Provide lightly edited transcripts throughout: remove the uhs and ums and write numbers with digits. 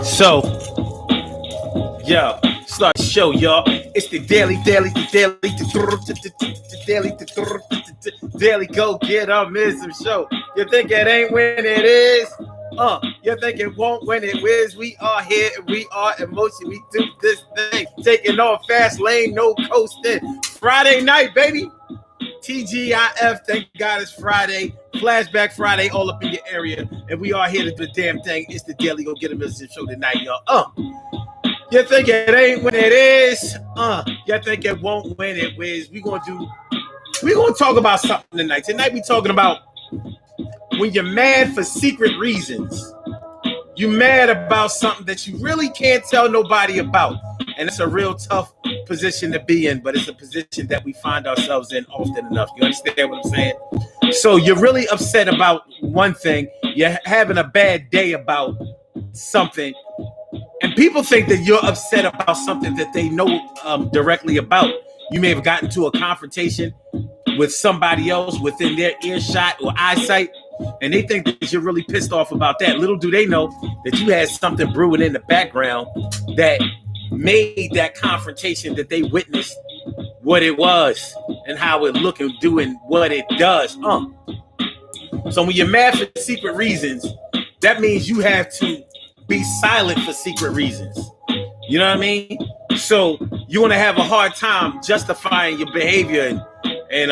So, yo, start the show, y'all. It's the daily go get mism show. You think it ain't when it is? You think it won't when it is? We are here and we are emotion. We do this thing, taking off fast lane, no coasting. Friday night, baby. TGIF, thank God it's Friday. Flashback Friday, all up in your area. And we are here to do the damn thing. It's the Daily Go Get a Message show tonight, y'all. You think it ain't when it is? You think it won't when it is? We're gonna talk about something tonight. Tonight we talking about when you're mad for secret reasons. You mad about something that you really can't tell nobody about. And it's a real tough position to be in, but it's a position that we find ourselves in often enough. You understand what I'm saying? So you're really upset about one thing. You're having a bad day about something. And people think that you're upset about something that they know directly about. You may have gotten to a confrontation with somebody else within their earshot or eyesight, and they think that you're really pissed off about that. Little do they know that you had something brewing in the background that made that confrontation that they witnessed what it was and how it looked and doing what it does. So when you're mad for secret reasons, that means you have to be silent for secret reasons. You know what I mean? So you're gonna have a hard time justifying your behavior and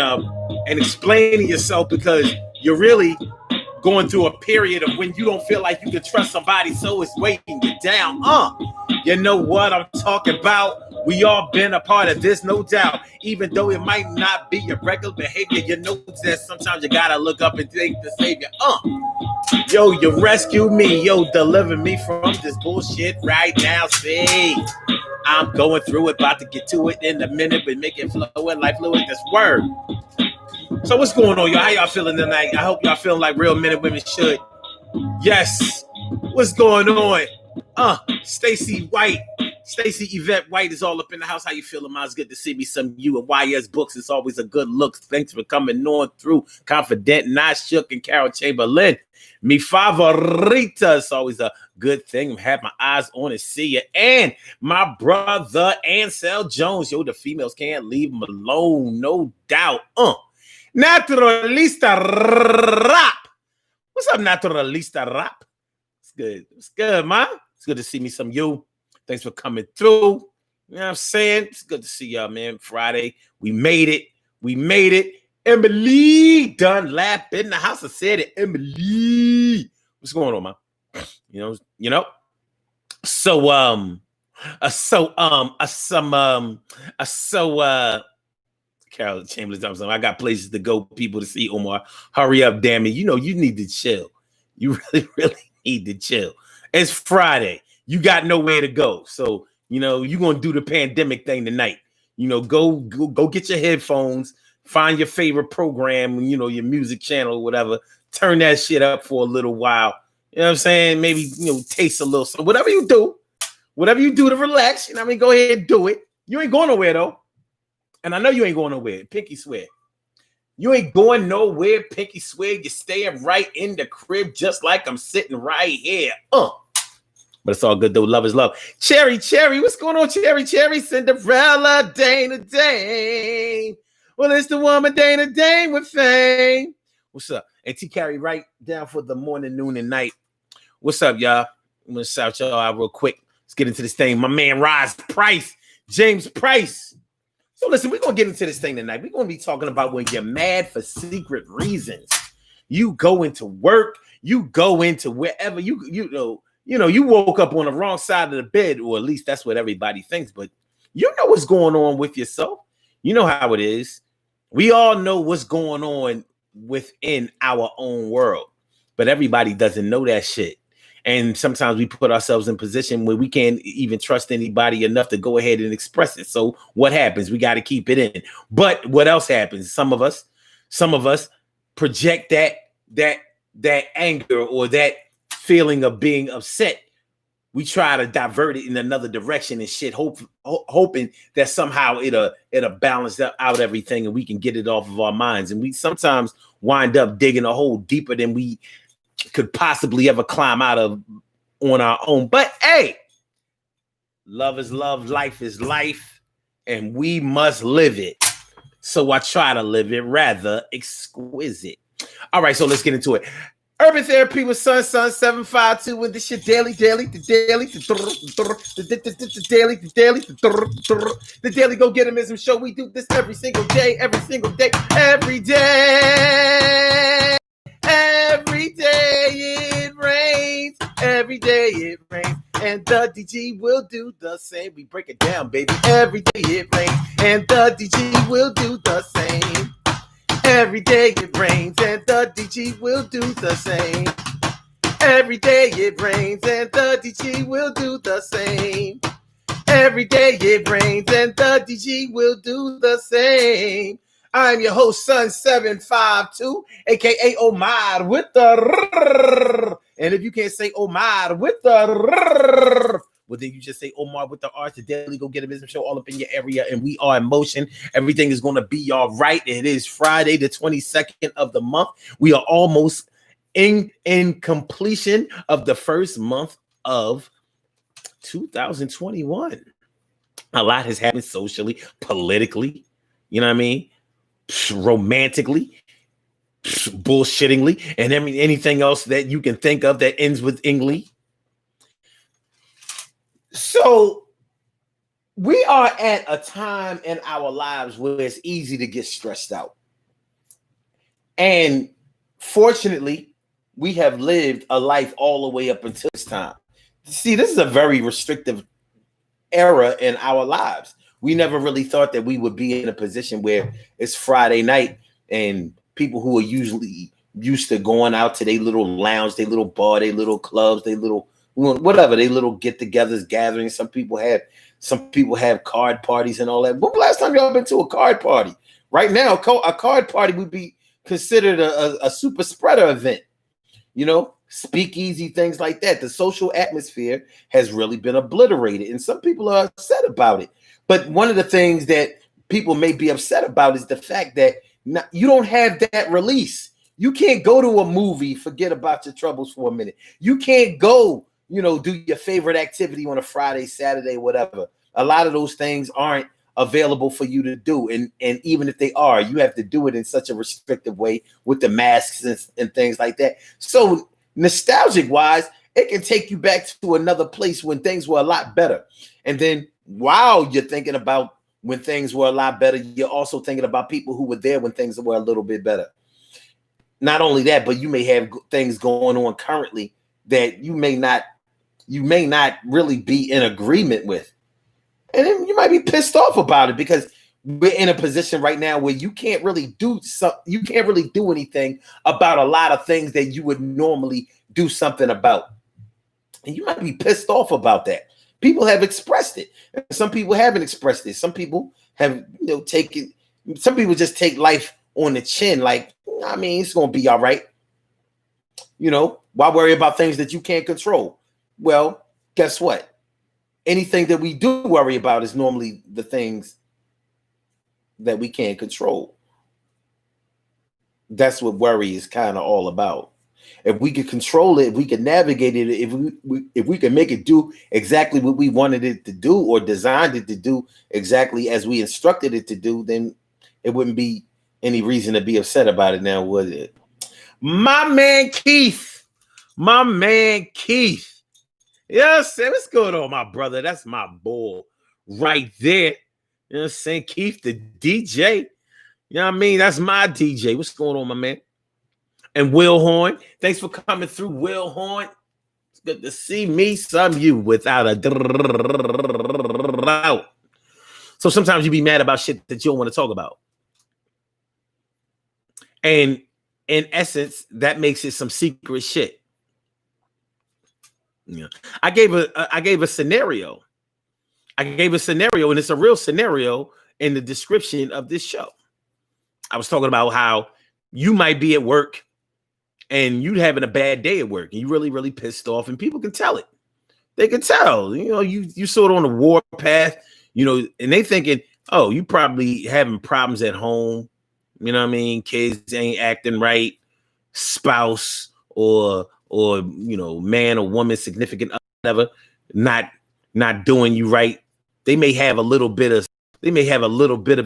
explaining yourself because you're really going through a period of when you don't feel like you can trust somebody, so it's weighing you down. You know what I'm talking about? We all been a part of this, no doubt. Even though it might not be your regular behavior, you know that sometimes you gotta look up and thank the Savior. Yo, you rescue me. Yo, deliver me from this bullshit right now. See, I'm going through it, about to get to it in a minute, but make it flow and life fluid. This word. So what's going on, y'all? How y'all feeling tonight? I hope y'all feeling like real men and women should. Yes. What's going on? Stacey Yvette White is all up in the house. How you feeling, man? It's good to see me. Some of you at YS Books. It's always a good look. Thanks for coming on through. Confident, Not Shook, and Carol Chamberlain. Mi favorita. It's always a good thing. I have my eyes on and see you. And my brother, Ansel Jones. Yo, the females can't leave him alone. No doubt. Naturalista Rap. What's up, Naturalista Rap? It's good. It's good, man. It's good to see me some of you. Thanks for coming through. You know what I'm saying? It's good to see y'all, man. Friday. We made it. Emily Dunlap in the house. I said it. Emily. What's going on, man? You know. So Carol Chamberlain, I got places to go, people to see. Omar, hurry up, damn it. You know, you need to chill. You really, really need to chill. It's Friday. You got nowhere to go. So, you know, you're going to do the pandemic thing tonight. You know, go get your headphones, find your favorite program, you know, your music channel or whatever. Turn that shit up for a little while. You know what I'm saying? Maybe, you know, taste a little. So whatever you do to relax, you know what I mean? Go ahead and do it. You ain't going nowhere, though. And I know you ain't going nowhere. Pinky swear. You ain't going nowhere, Pinky swear. You're staying right in the crib just like I'm sitting right here. But it's all good, though. Love is love. Cherry. What's going on, Cherry? Cinderella, Dane. Well, it's the woman, Dane with fame. What's up? And T Carry right down for the morning, noon, and night. What's up, y'all? I'm going to shout y'all out real quick. Let's get into this thing. My man, James Price. So listen, we're going to get into this thing tonight. We're going to be talking about when you're mad for secret reasons. You go into work, you go into wherever, you woke up on the wrong side of the bed, or at least that's what everybody thinks, but you know what's going on with yourself. You know how it is. We all know what's going on within our own world, but everybody doesn't know that shit. And sometimes we put ourselves in position where we can't even trust anybody enough to go ahead and express it. So what happens? We got to keep it in. But what else happens? Some of us project that anger or that feeling of being upset. We try to divert it in another direction and shit, hoping that somehow it'll balance out everything and we can get it off of our minds. And we sometimes wind up digging a hole deeper than we could possibly ever climb out of on our own. But hey, love is love, life is life, and we must live it. So I try to live it rather exquisite. All right, so let's get into it. Urban Therapy with Sun 752, and this your daily, the daily go getimism show. We do this every single day, every day it rains, every day it rains, and the DG will do the same. We break it down, baby. Every day it rains, and the DG will do the same. Every day it rains, and the DG will do the same. Every day it rains, and the DG will do the same. Every day it rains, and the DG will do the same. I'm your host, Sun 752, aka Omar with the. And if you can't say Omar with the. Well, then you just say Omar with the R's, the daily go get a business show all up in your area, and we are in motion. Everything is going to be all right. It is Friday, the 22nd of the month. We are almost in completion of the first month of 2021. A lot has happened socially, politically, you know what I mean? Romantically, bullshittingly, and anything else that you can think of that ends with ingly. So we are at a time in our lives where it's easy to get stressed out. And fortunately, we have lived a life all the way up until this time. See, this is a very restrictive era in our lives. We never really thought that we would be in a position where it's Friday night and people who are usually used to going out to their little lounge, their little bar, their little clubs, their little whatever, they little get-togethers, gatherings. Some people have card parties and all that. When last time y'all been to a card party? Right now, a card party would be considered a super spreader event. You know, speakeasy, things like that. The social atmosphere has really been obliterated, and some people are upset about it. But one of the things that people may be upset about is the fact that you don't have that release. You can't go to a movie, forget about your troubles for a minute. You can't go, do your favorite activity on a Friday, Saturday, whatever. A lot of those things aren't available for you to do. And even if they are, you have to do it in such a restrictive way with the masks and things like that. So nostalgic wise, it can take you back to another place when things were a lot better. And then while you're thinking about when things were a lot better, you're also thinking about people who were there when things were a little bit better. Not only that, but you may have things going on currently that you may not really be in agreement with. And then you might be pissed off about it because we're in a position right now where you can't really do anything about a lot of things that you would normally do something about. And you might be pissed off about that. People have expressed it. Some people haven't expressed it. Some people have, some people just take life on the chin. Like, I mean, it's going to be all right. Why worry about things that you can't control? Well, guess what? Anything that we do worry about is normally the things that we can't control. That's what worry is kind of all about. If we could control it, if we could navigate it, if we can make it do exactly what we wanted it to do or designed it to do exactly as we instructed it to do, then it wouldn't be any reason to be upset about it now, would it? My man Keith. Yes, what's going on, my brother? That's my boy right there. You know what I'm saying? Keith, the DJ. You know what I mean? That's my DJ. What's going on, my man? And Will Horn. Thanks for coming through, Will Horn. It's good to see me, some you, without a doubt. So sometimes you be mad about shit that you don't want to talk about. And in essence, that makes it some secret shit. Yeah. I gave a scenario. And it's a real scenario in the description of this show. I was talking about how you might be at work and you having a bad day at work and you really, really pissed off, and people can tell it. They can tell, you sort of on a war path, and they thinking, oh, you probably having problems at home. You know what I mean? Kids ain't acting right, spouse or man or woman, significant other, not doing you right, they may have a little bit of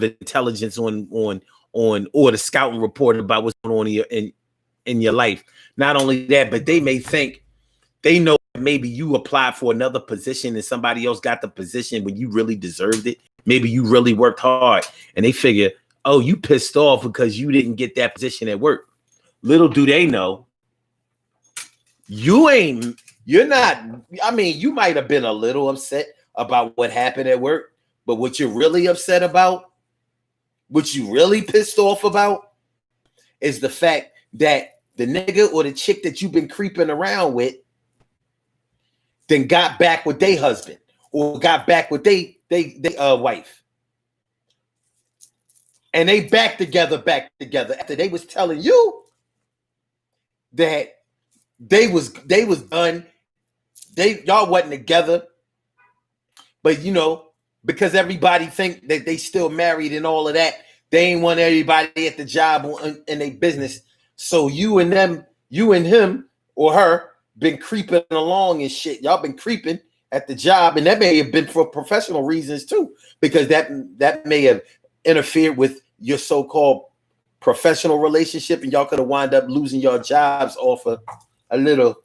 intelligence on or the scouting report about what's going on in your life. Not only that, but they may think they know maybe you applied for another position and somebody else got the position when you really deserved it. Maybe you really worked hard, and they figure, oh, you pissed off because you didn't get that position at work. Little do they know, you're not, I mean, you might have been a little upset about what happened at work, but what you're really upset about, what you really pissed off about, is the fact that the nigga or the chick that you've been creeping around with then got back with their husband or got back with they wife. And they back together after they was telling you that they was done. Y'all wasn't together. But because everybody think that they still married and all of that, they ain't want everybody at the job in their business. So you and him or her been creeping along and shit. Y'all been creeping at the job, and that may have been for professional reasons too, because that may have interfered with your so-called professional relationship, and y'all could have wound up losing your jobs off of a little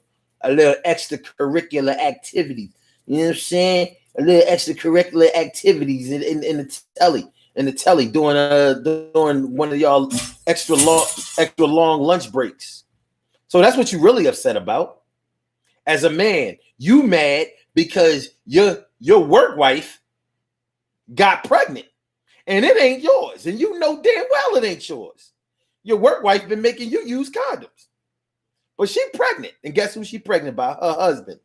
extracurricular activity. You know what I'm saying? A little extracurricular activities in the telly during one of y'all extra long lunch breaks. So that's what you really upset about. As a man, you mad because your work wife got pregnant and it ain't yours, and you know damn well it ain't yours. Your work wife been making you use condoms, but she pregnant, and guess who she pregnant by? Her husband.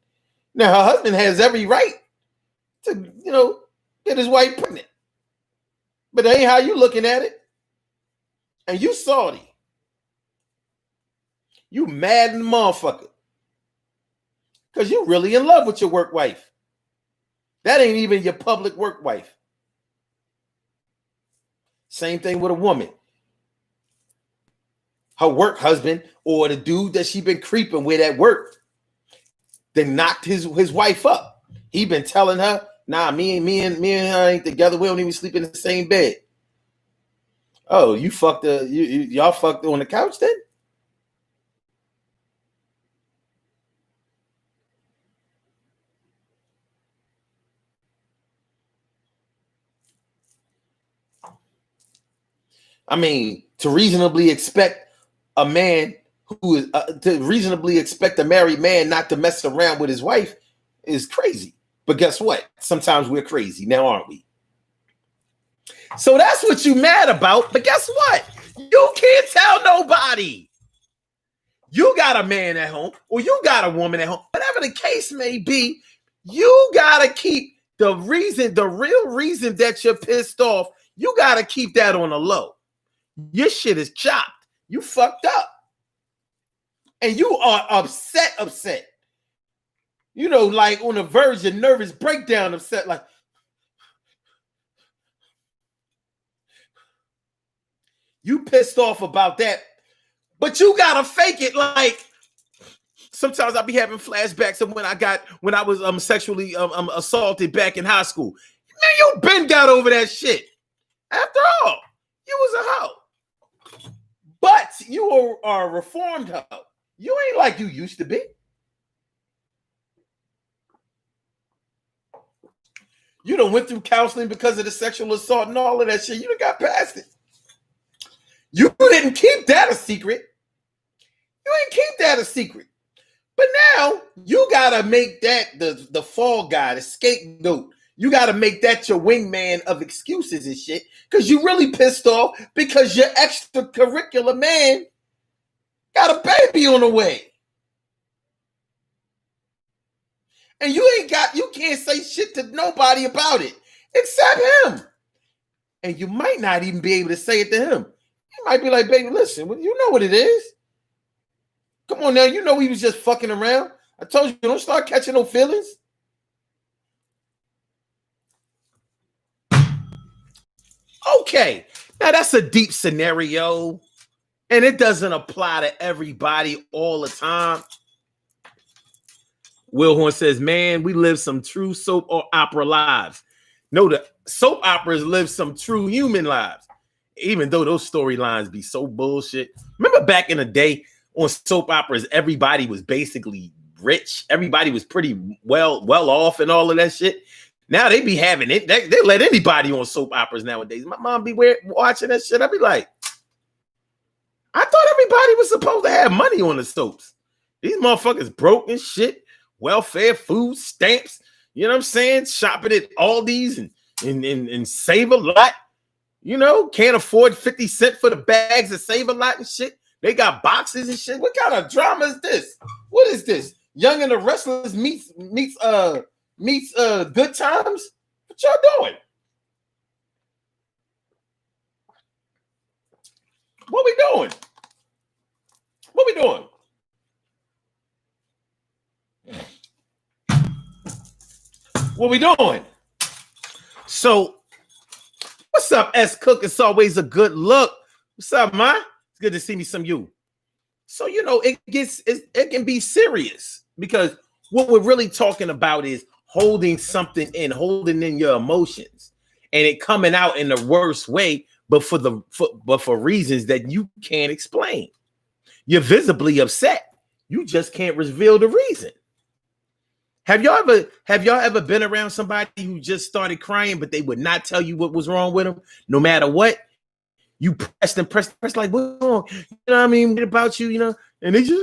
Now her husband has every right to get his wife pregnant, but that ain't how you looking at it, and you salty. You mad in the motherfucker. Because you're really in love with your work wife. That ain't even your public work wife. Same thing with a woman. Her work husband or the dude that she been creeping with at work, they knocked his wife up. He been telling her, nah, me and her ain't together. We don't even sleep in the same bed. Oh, you fucked y'all fucked on the couch then? I mean, to reasonably expect a man who is to reasonably expect a married man not to mess around with his wife is crazy. But guess what? Sometimes we're crazy now, aren't we? So that's what you mad about. But guess what? You can't tell nobody. You got a man at home or you got a woman at home, whatever the case may be. You got to keep the real reason that you're pissed off. You got to keep that on the low. Your shit is chopped. You fucked up. And you are upset. Like on the verge of nervous breakdown, upset. Like, you pissed off about that. But you got to fake it. Like, sometimes I'll be having flashbacks of when I was sexually assaulted back in high school. Man, you been got over that shit. After all, you was a hoe. But you are a reformed hoe. You ain't like you used to be. You done went through counseling because of the sexual assault and all of that shit. You done got past it. You didn't keep that a secret. You ain't keep that a secret. But now you gotta make that the fall guy, the scapegoat. You gotta make that your wingman of excuses and shit, because you really pissed off because your extracurricular man got a baby on the way. And you can't say shit to nobody about it except him. And you might not even be able to say it to him. You might be like, baby, listen, you know what it is. Come on now, you know he was just fucking around. I told you, don't start catching no feelings. Okay, now that's a deep scenario, and it doesn't apply to everybody all the time. Will Horn says, man, we live some true soap or opera lives. No, the soap operas live some true human lives, even though those storylines be so bullshit. Remember back in the day on soap operas, everybody was basically rich. Everybody was pretty well off and all of that shit. Now they be having it. They let anybody on soap operas nowadays. My mom be watching that shit. I be like, I thought everybody was supposed to have money on the soaps. These motherfuckers broke and shit. Welfare, food, stamps. You know what I'm saying? Shopping at Aldi's and save a lot. You know, can't afford 50 cents for the bags of Save a Lot and shit. They got boxes and shit. What kind of drama is this? What is this? Young and the Restless meets Good Times? What y'all doing? What we doing? What we doing? What we doing? So, what's up, S. Cook? It's always a good look. What's up, man? It's good to see me some you. So, you know, it can be serious because what we're really talking about is holding something in, holding in your emotions, and it coming out in the worst way, but for reasons that you can't explain. You're visibly upset. You just can't reveal the reason. Have y'all ever been around somebody who just started crying, but they would not tell you what was wrong with them, no matter what? You pressed like, what's wrong? You know what I mean? What about you, you know? And they just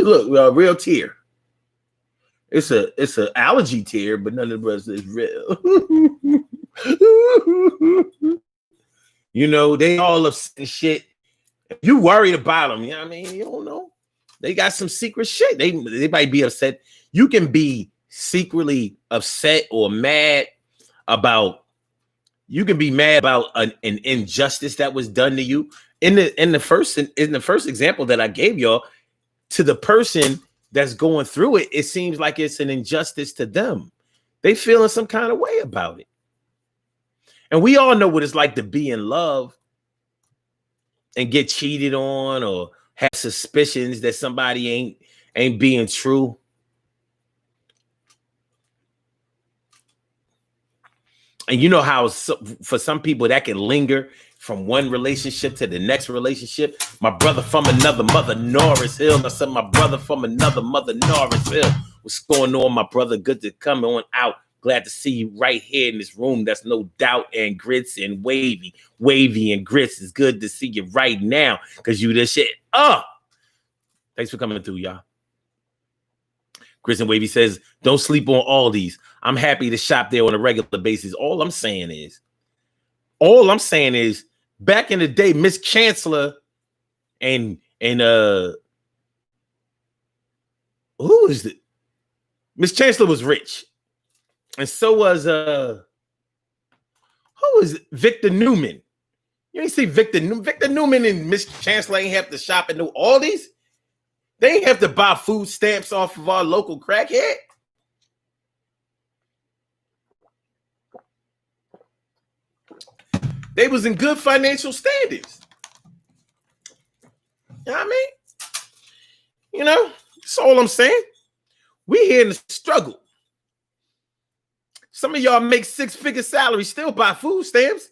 look, real tear. It's a allergy tear, but none of the rest is real. You know, they all upset and shit. If you worried about them, you know what I mean? You don't know. They got some secret shit. They might be upset. You can be secretly upset or mad about. You can be mad about an injustice that was done to you. In the first example that I gave y'all, to the person that's going through it, it seems like it's an injustice to them. They feeling some kind of way about it. And we all know what it's like to be in love and get cheated on or have suspicions that somebody ain't being true. And you know how for some people that can linger from one relationship to the next relationship. My brother from another mother, Norris Hill. I said my brother from another mother, Norris Hill. What's going on, my brother? Good to come on out. Glad to see you right here in this room. That's no doubt. And Grits and Wavy and Grits. It's good to see you right now because you this shit. Thanks for coming through, y'all. Grits and Wavy says, don't sleep on Aldi's. I'm happy to shop there on a regular basis. All I'm saying is, back in the day, Miss Chancellor and who is it? Miss Chancellor was rich. And so was who is Victor Newman? You ain't see Victor Newman and Miss Chancellor ain't have to shop at no Aldi's. They ain't have to buy food stamps off of our local crackhead. They was in good financial standings. You know what I mean? You know, that's all I'm saying. We here in the struggle. Some of y'all make six-figure salaries, still buy food stamps.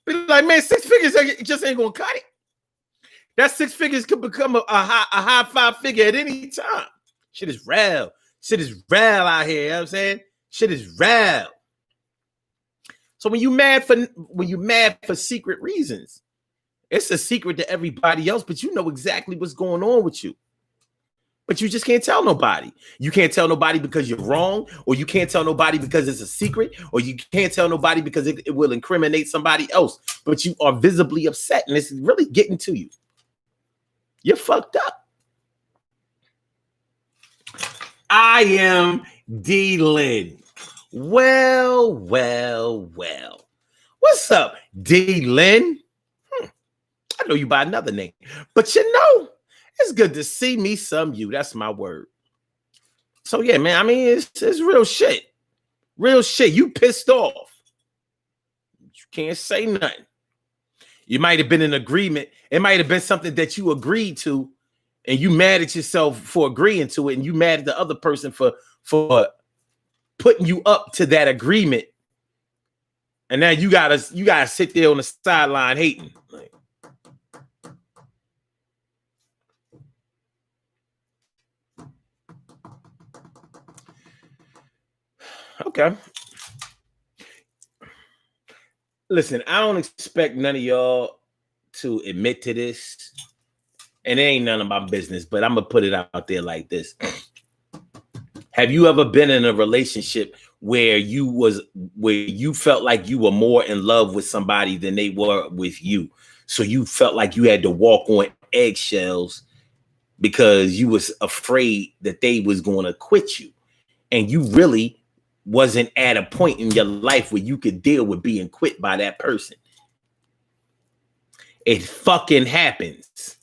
Be like, man, 6 figures just ain't gonna cut it. That 6 figures could become a high 5-figure at any time. Shit is real. Shit is real out here. You know what I'm saying? Shit is real. So when you mad for secret reasons, it's a secret to everybody else, but you know exactly what's going on with you. But you just can't tell nobody. You can't tell nobody because you're wrong, or you can't tell nobody because it's a secret, or you can't tell nobody because it will incriminate somebody else. But you are visibly upset, and it's really getting to you. You're fucked up. I am D-Lynn. Well. What's up, D-Lynn? I know you by another name, but you know, it's good to see me some you. That's my word. So yeah, man, I mean, it's real shit. Real shit. You pissed off. Can't say nothing. You might have been in agreement. It might have been something that you agreed to, and you mad at yourself for agreeing to it, and you mad at the other person for putting you up to that agreement. And now you gotta sit there on the sideline hating. Like, okay. Listen, I don't expect none of y'all to admit to this, and it ain't none of my business, but I'm gonna put it out there like this. Have you ever been in a relationship where you felt like you were more in love with somebody than they were with you? So you felt like you had to walk on eggshells because you was afraid that they was going to quit you, and you really wasn't at a point in your life where you could deal with being quit by that person. It fucking happens.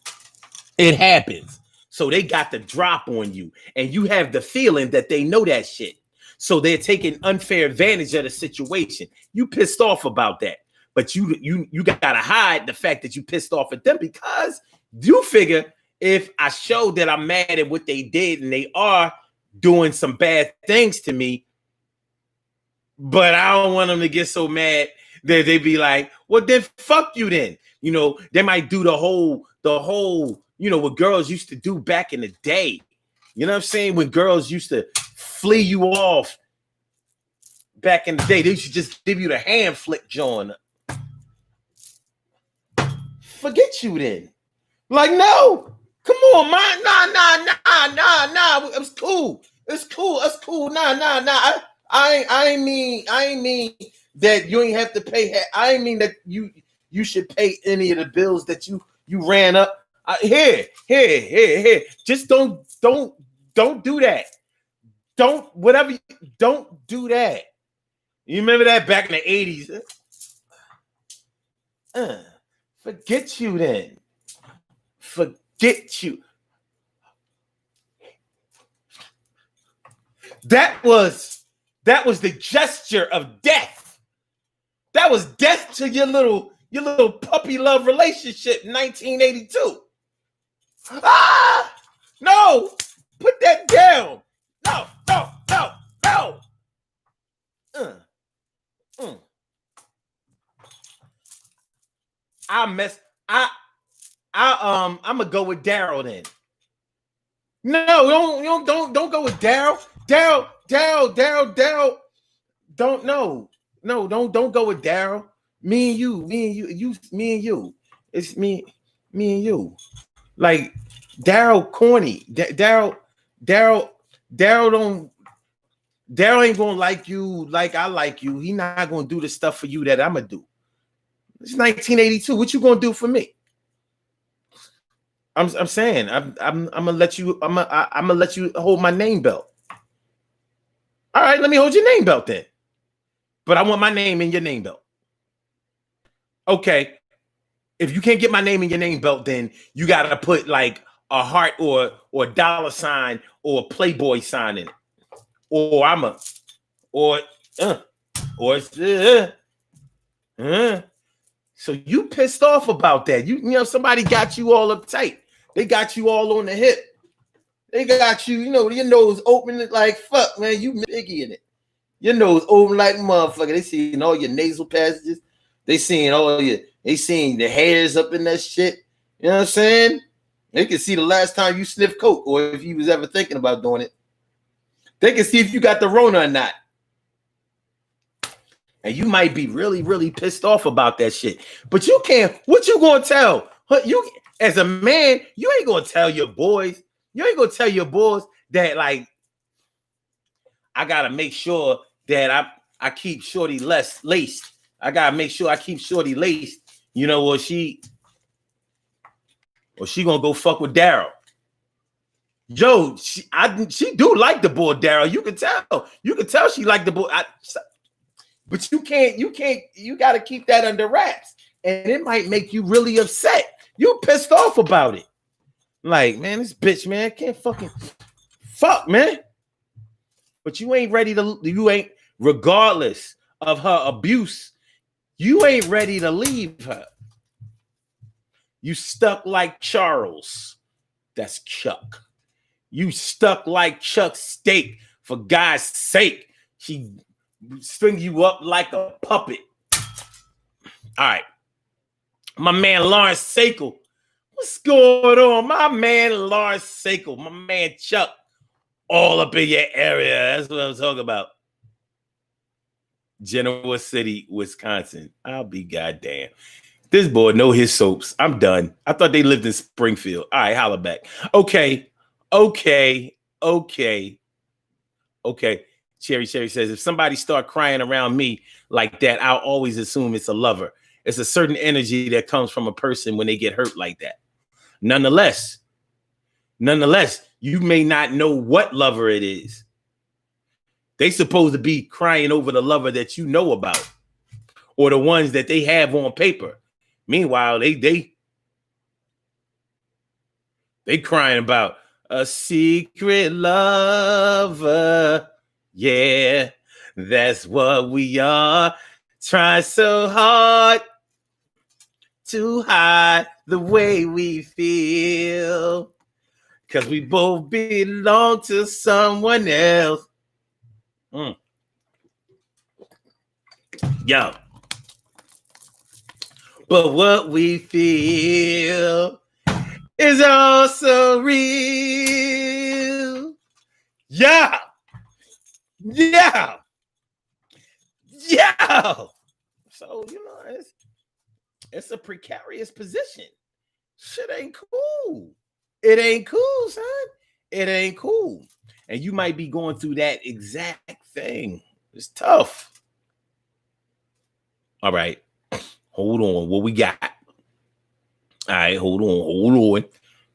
It happens. So they got the drop on you, and you have the feeling that they know that shit. So they're taking unfair advantage of the situation. You pissed off about that, but you gotta hide the fact that you pissed off at them, because you figure if I show that I'm mad at what they did and they are doing some bad things to me, but I don't want them to get so mad that they be like, well, then fuck you then. You know, they might do the whole, you know, what girls used to do back in the day. You know what I'm saying? When girls used to flee you off back in the day, they used to just give you the hand flick, John. Forget you then. Like, no. Come on, man. Nah. It's cool. It's cool. Nah. I ain't mean that you ain't have to pay. I ain't mean that you should pay any of the bills that you ran up. Here. Just don't do that. Don't do that. You remember that back in the 80s? Forget you then. Forget you. That was the gesture of death. That was death to your little puppy love relationship in 1982. No, put that down. No. I'm gonna go with Daryl then. No, don't go with Daryl. Daryl. Don't go with Daryl. Me and you. It's me and you. Like Daryl corny. Daryl ain't gonna like you like I like you. He not gonna do the stuff for you that I'm gonna do. It's 1982. What you gonna do for me? I'm saying I'm gonna let you. I'm gonna let you hold my name belt. All right, let me hold your name belt then. But I want my name in your name belt. Okay. If you can't get my name in your name belt, then you gotta put like a heart or dollar sign or a Playboy sign in it. So you pissed off about that. You know, somebody got you all uptight. They got you all on the hip. They got you, you know, your nose open like fuck, man. You piggy in it. Your nose open like motherfucker. They seeing all your nasal passages. They seeing the hairs up in that shit. You know what I'm saying? They can see the last time you sniffed coke, or if you was ever thinking about doing it. They can see if you got the Rona or not. And you might be really, really pissed off about that shit. But you can't. What you gonna tell? You as a man, you ain't gonna tell your boys. You ain't gonna tell your boys that like I gotta make sure that I keep Shorty laced. I gotta make sure I keep Shorty laced. You know, or she gonna go fuck with Daryl. Yo, she do like the boy Daryl. You can tell she like the boy. But you can't. You got to keep that under wraps, and it might make you really upset. You pissed off about it. Like, man, this bitch, man, can't fucking fuck, man. But you ain't ready to. You ain't, regardless of her abuse. You ain't ready to leave her. You stuck like Charles. That's Chuck. You stuck like Chuck's steak. For God's sake, she string you up like a puppet. All right. My man Lawrence Sakel. What's going on? My man Lawrence Sakel. My man Chuck. All up in your area. That's what I'm talking about. Genoa City, Wisconsin. I'll be goddamn. This boy know his soaps. I'm done. I thought they lived in Springfield. All right, holla back. Okay. Cherry says, if somebody start crying around me like that, I'll always assume it's a lover. It's a certain energy that comes from a person when they get hurt like that. Nonetheless, you may not know what lover it is. They supposed to be crying over the lover that you know about or the ones that they have on paper. Meanwhile, they crying about a secret lover. Yeah, that's what we are. Trying so hard to hide the way we feel. Because we both belong to someone else. Yo. But what we feel is also real. Yeah. So, it's a precarious position. Shit ain't cool. It ain't cool, son. It ain't cool. And you might be going through that exact thing. It's tough. All right. Hold on. What we got? All right. Hold on.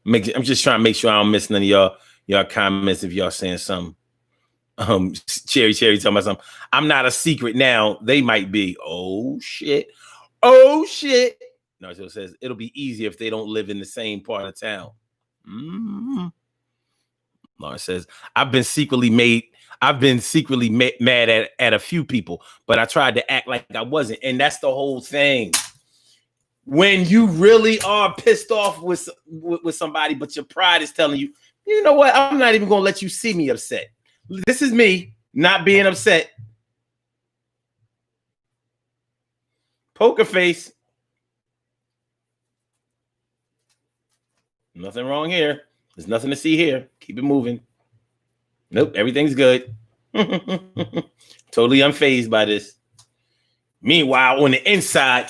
I'm just trying to make sure I don't miss none of y'all comments if y'all saying something. Cherry talking about something. I'm not a secret now. They might be. Oh, shit. No, it says it'll be easier if they don't live in the same part of town. Laura says, I've been secretly mad at a few people, but I tried to act like I wasn't. And that's the whole thing. When you really are pissed off with somebody, but your pride is telling you, you know what? I'm not even going to let you see me upset. This is me not being upset. Poker face. Nothing wrong here. There's nothing to see here. Keep it moving. Nope, everything's good. Totally unfazed by this. Meanwhile, on the inside,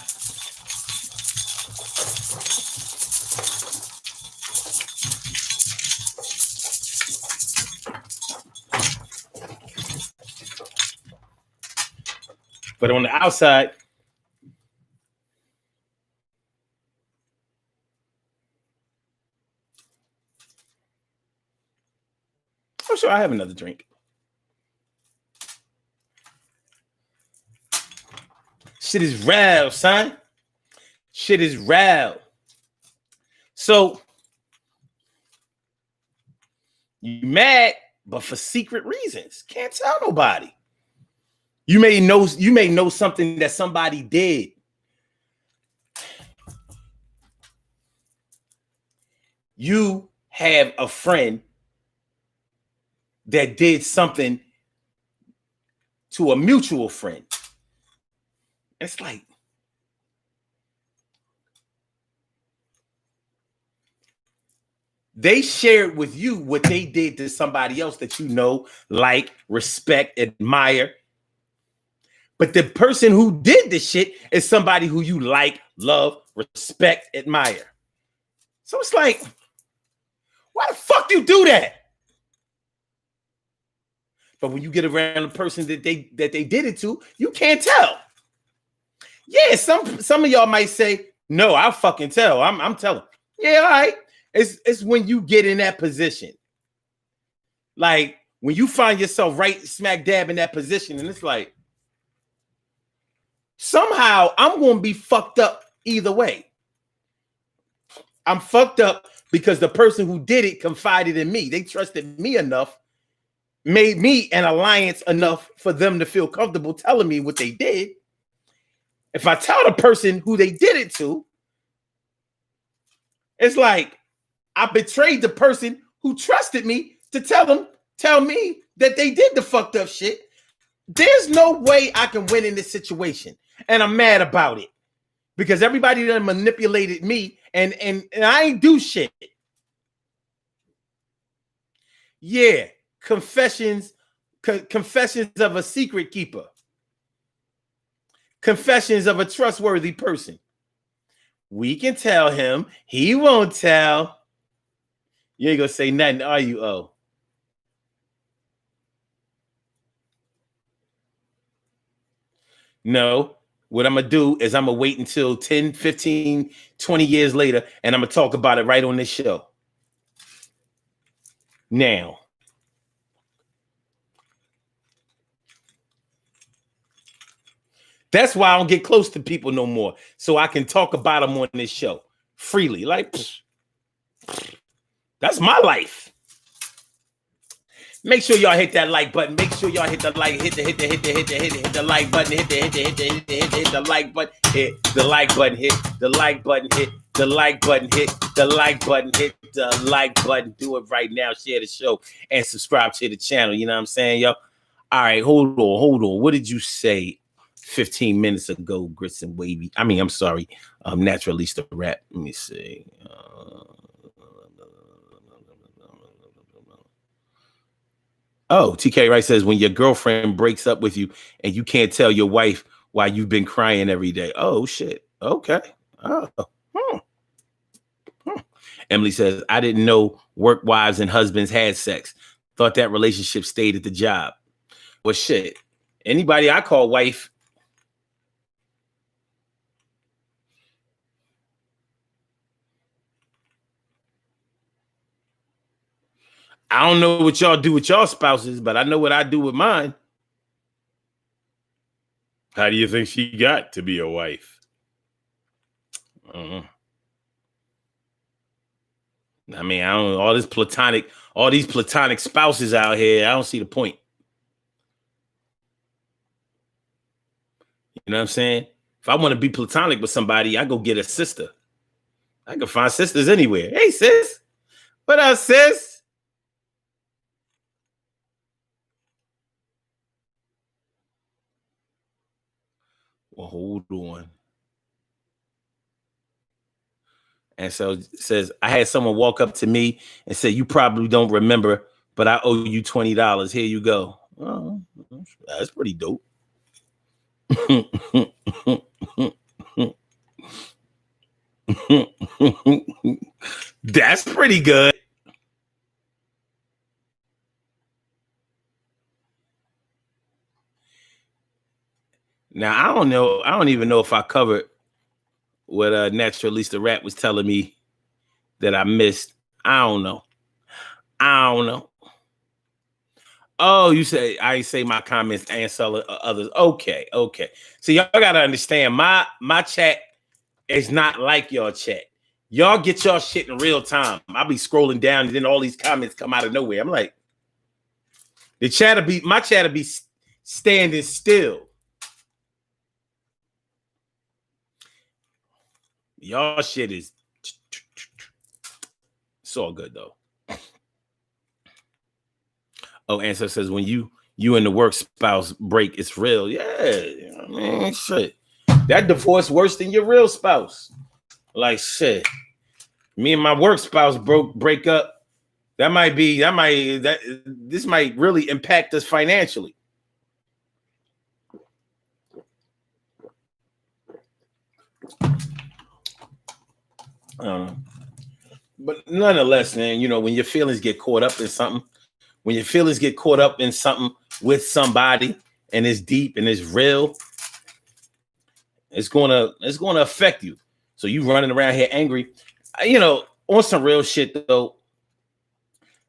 but on the outside, I'm sure I have another drink. Shit is real, son. Shit is real. So you mad, but for secret reasons. Can't tell nobody. You may know something that somebody did. You have a friend that did something to a mutual friend. It's like, they shared with you what they did to somebody else that you know, like, respect, admire. But the person who did the shit is somebody who you like, love, respect, admire. So it's like, why the fuck you do that? But when you get around the person that they did it to, you can't tell. Yeah, some of y'all might say, no, I'll fucking tell. I'm telling. Yeah, all right. It's when you get in that position. Like when you find yourself right smack dab in that position, and it's like, somehow I'm going to be fucked up either way. I'm fucked up because the person who did it confided in me. They trusted me enough, made me an alliance enough for them to feel comfortable telling me what they did. If I tell the person who they did it to, it's like I betrayed the person who trusted me to tell me that they did the fucked up shit. There's no way I can win in this situation. And I'm mad about it. Because everybody done manipulated me and I ain't do shit. Yeah, confessions of a secret keeper. Confessions of a trustworthy person. We can tell him. He won't tell. You ain't gonna say nothing, are you, O? No. What I'm going to do is I'm going to wait until 10, 15, 20 years later, and I'm going to talk about it right on this show. Now, that's why I don't get close to people no more, so I can talk about them on this show freely. Like, that's my life. Make sure y'all hit that like button. Make sure y'all hit the like, hit the like button, hit the like button, hit the like button, hit the like button, hit the like button, hit the like button, hit the like button. Do it right now. Share the show and subscribe to the channel. You know what I'm saying, yo? All right, hold on. What did you say 15 minutes ago, Grits and Wavy? I mean, I'm sorry, Naturalista Rap. Let me see. Oh, TK Wright says, when your girlfriend breaks up with you and you can't tell your wife why you've been crying every day. Oh, shit. Okay. Oh. Emily says, I didn't know work wives and husbands had sex. Thought that relationship stayed at the job. Well, shit. Anybody I call wife. I don't know what y'all do with y'all spouses, but I know what I do with mine. How do you think she got to be a wife? I mean, I don't all these platonic spouses out here. I don't see the point. You know what I'm saying? If I want to be platonic with somebody, I go get a sister. I can find sisters anywhere. Hey, sis. What up, sis? Well, hold on. And so it says, I had someone walk up to me and say, you probably don't remember, but I owe you $20. Here you go. Oh, that's pretty dope. That's pretty good. Now, I don't know. I don't even know if I covered what Naturalista Rap was telling me that I missed. I don't know. Oh, you say I say my comments answer others. Okay. So y'all gotta understand, my chat is not like your chat. Y'all get y'all shit in real time. I'll be scrolling down and then all these comments come out of nowhere. I'm like, my chat'll be standing still. Y'all shit is, it's all good though. Oh, Answer says, when you and the work spouse break, it's real. Yeah, I mean, shit. That divorce worse than your real spouse. Like, shit. Me and my work spouse break up. This might really impact us financially. I don't know. But nonetheless, man, you know, when your feelings get caught up in something, with somebody and it's deep and it's real, it's gonna affect you. So you running around here angry. You know, on some real shit though.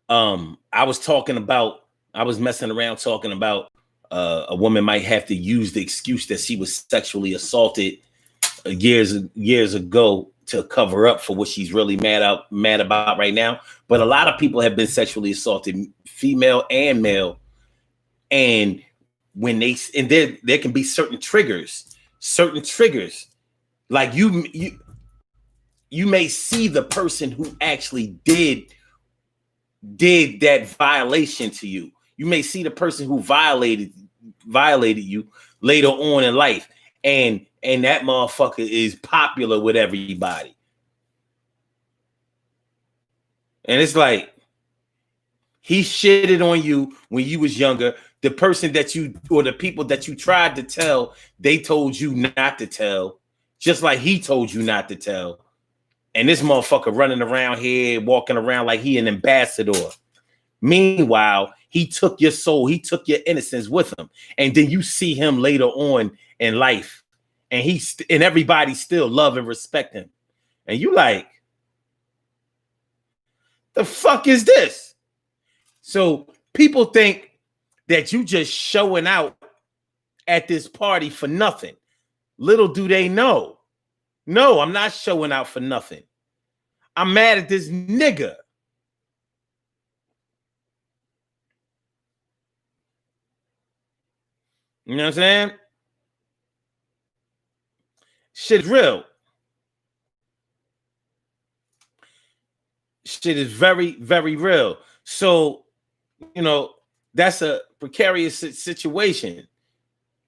I was messing around talking about a woman might have to use the excuse that she was sexually assaulted years ago to cover up for what she's really mad about right now. But a lot of people have been sexually assaulted, female and male, and when there can be certain triggers. certain triggers. Like you may see the person who actually did that violation to you. You may see the person who violated you later on in life, and that motherfucker is popular with everybody. And it's like, he shitted on you when you was younger. The person that you, or the people that you tried to tell, they told you not to tell, just like he told you not to tell. And this motherfucker running around here, walking around like he an ambassador. Meanwhile, he took your soul, he took your innocence with him. And then you see him later on in life, and and everybody still love and respect him. And you like, the fuck is this? So people think that you just showing out at this party for nothing. Little do they know. No, I'm not showing out for nothing. I'm mad at this nigga. You know what I'm saying? Shit's real. Shit is very, very real. So, you know, that's a precarious situation.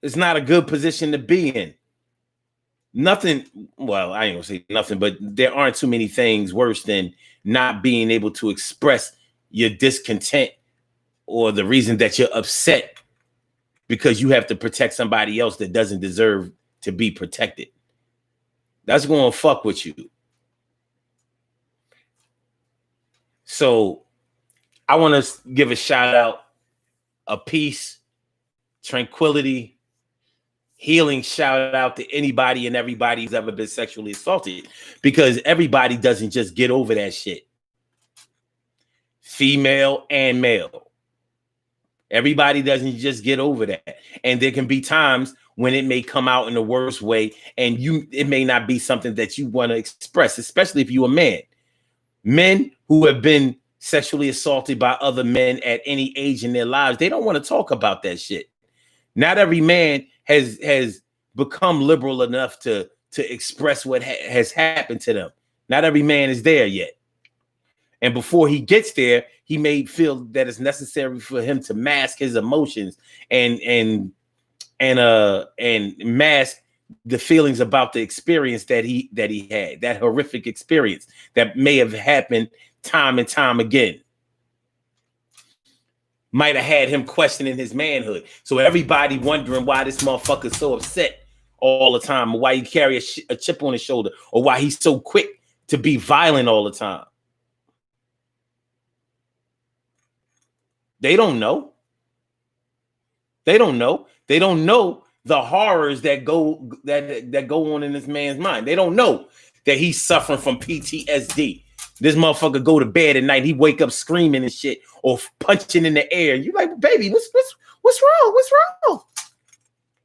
It's not a good position to be in. Nothing, well, I ain't gonna say nothing, but there aren't too many things worse than not being able to express your discontent or the reason that you're upset because you have to protect somebody else that doesn't deserve to be protected. That's going to fuck with you. So I want to give a shout out, a peace, tranquility, healing shout out to anybody and everybody who's ever been sexually assaulted, because everybody doesn't just get over that shit. Female and male. Everybody doesn't just get over that. And there can be times when it may come out in the worst way, and it may not be something that you want to express, especially if you're a man. Men who have been sexually assaulted by other men at any age in their lives, they don't want to talk about that shit. Not every man has become liberal enough to express what has happened to them. Not every man is there yet. And before he gets there, he may feel that it's necessary for him to mask his emotions and mask the feelings about the experience that he had, that horrific experience that may have happened time and time again. Might have had him questioning his manhood. So everybody wondering why this motherfucker's so upset all the time, or why he carry a chip on his shoulder, or why he's so quick to be violent all the time. They don't know. They don't know. They don't know the horrors that go on in this man's mind. They don't know that he's suffering from PTSD. This motherfucker go to bed at night, he wake up screaming and shit, or punching in the air. You like, baby, what's wrong? What's wrong?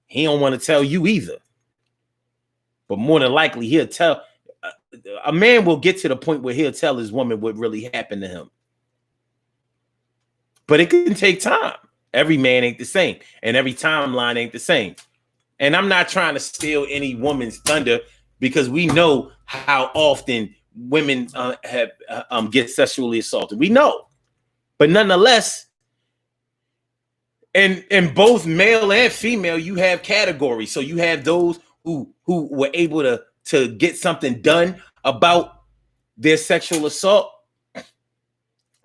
He don't want to tell you either. But more than likely, he'll tell. A man will get to the point where he'll tell his woman what really happened to him. But it can take time. Every man ain't the same, and every timeline ain't the same. And I'm not trying to steal any woman's thunder, because we know how often women get sexually assaulted. We know, but nonetheless, in both male and female, you have categories. So you have those who were able to get something done about their sexual assault,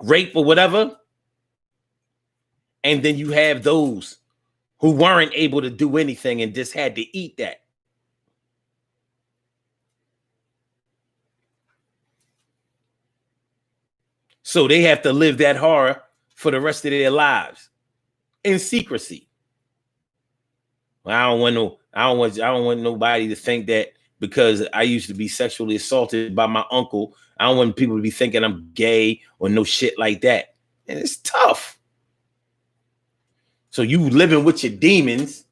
rape, or whatever. And then you have those who weren't able to do anything and just had to eat that. So they have to live that horror for the rest of their lives in secrecy. I don't want nobody to think that because I used to be sexually assaulted by my uncle, I don't want people to be thinking I'm gay or no shit like that. And it's tough. So you living with your demons,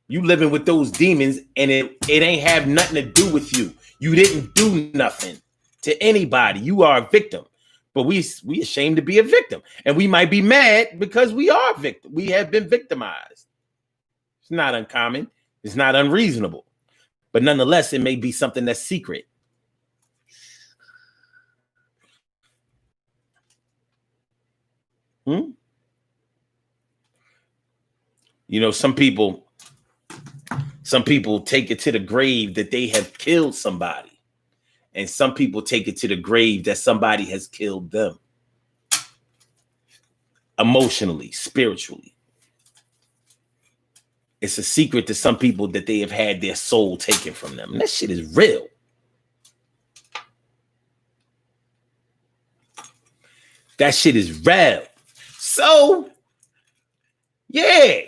you living with those demons, and it ain't have nothing to do with you. You didn't do nothing to anybody. You are a victim. But we ashamed to be a victim. And we might be mad because we are victim. We have been victimized. It's not uncommon. It's not unreasonable. but nonetheless, it may be something that's secret. You know, some people take it to the grave that they have killed somebody. And some people take it to the grave that somebody has killed them. Emotionally, spiritually. It's a secret to some people that they have had their soul taken from them. And that shit is real. That shit is real. So, yeah,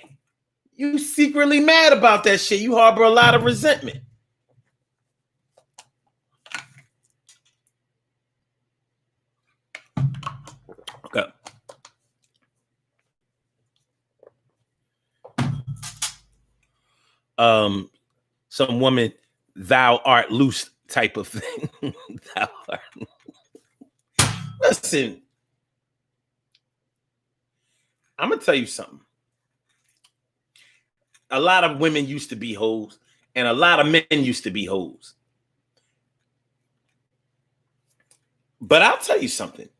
you secretly mad about that shit. You harbor a lot of resentment. Okay. Some woman, thou art loose type of thing. Thou art. Listen, I'm gonna tell you something. A lot of women used to be hoes, and a lot of men used to be hoes. But I'll tell you something.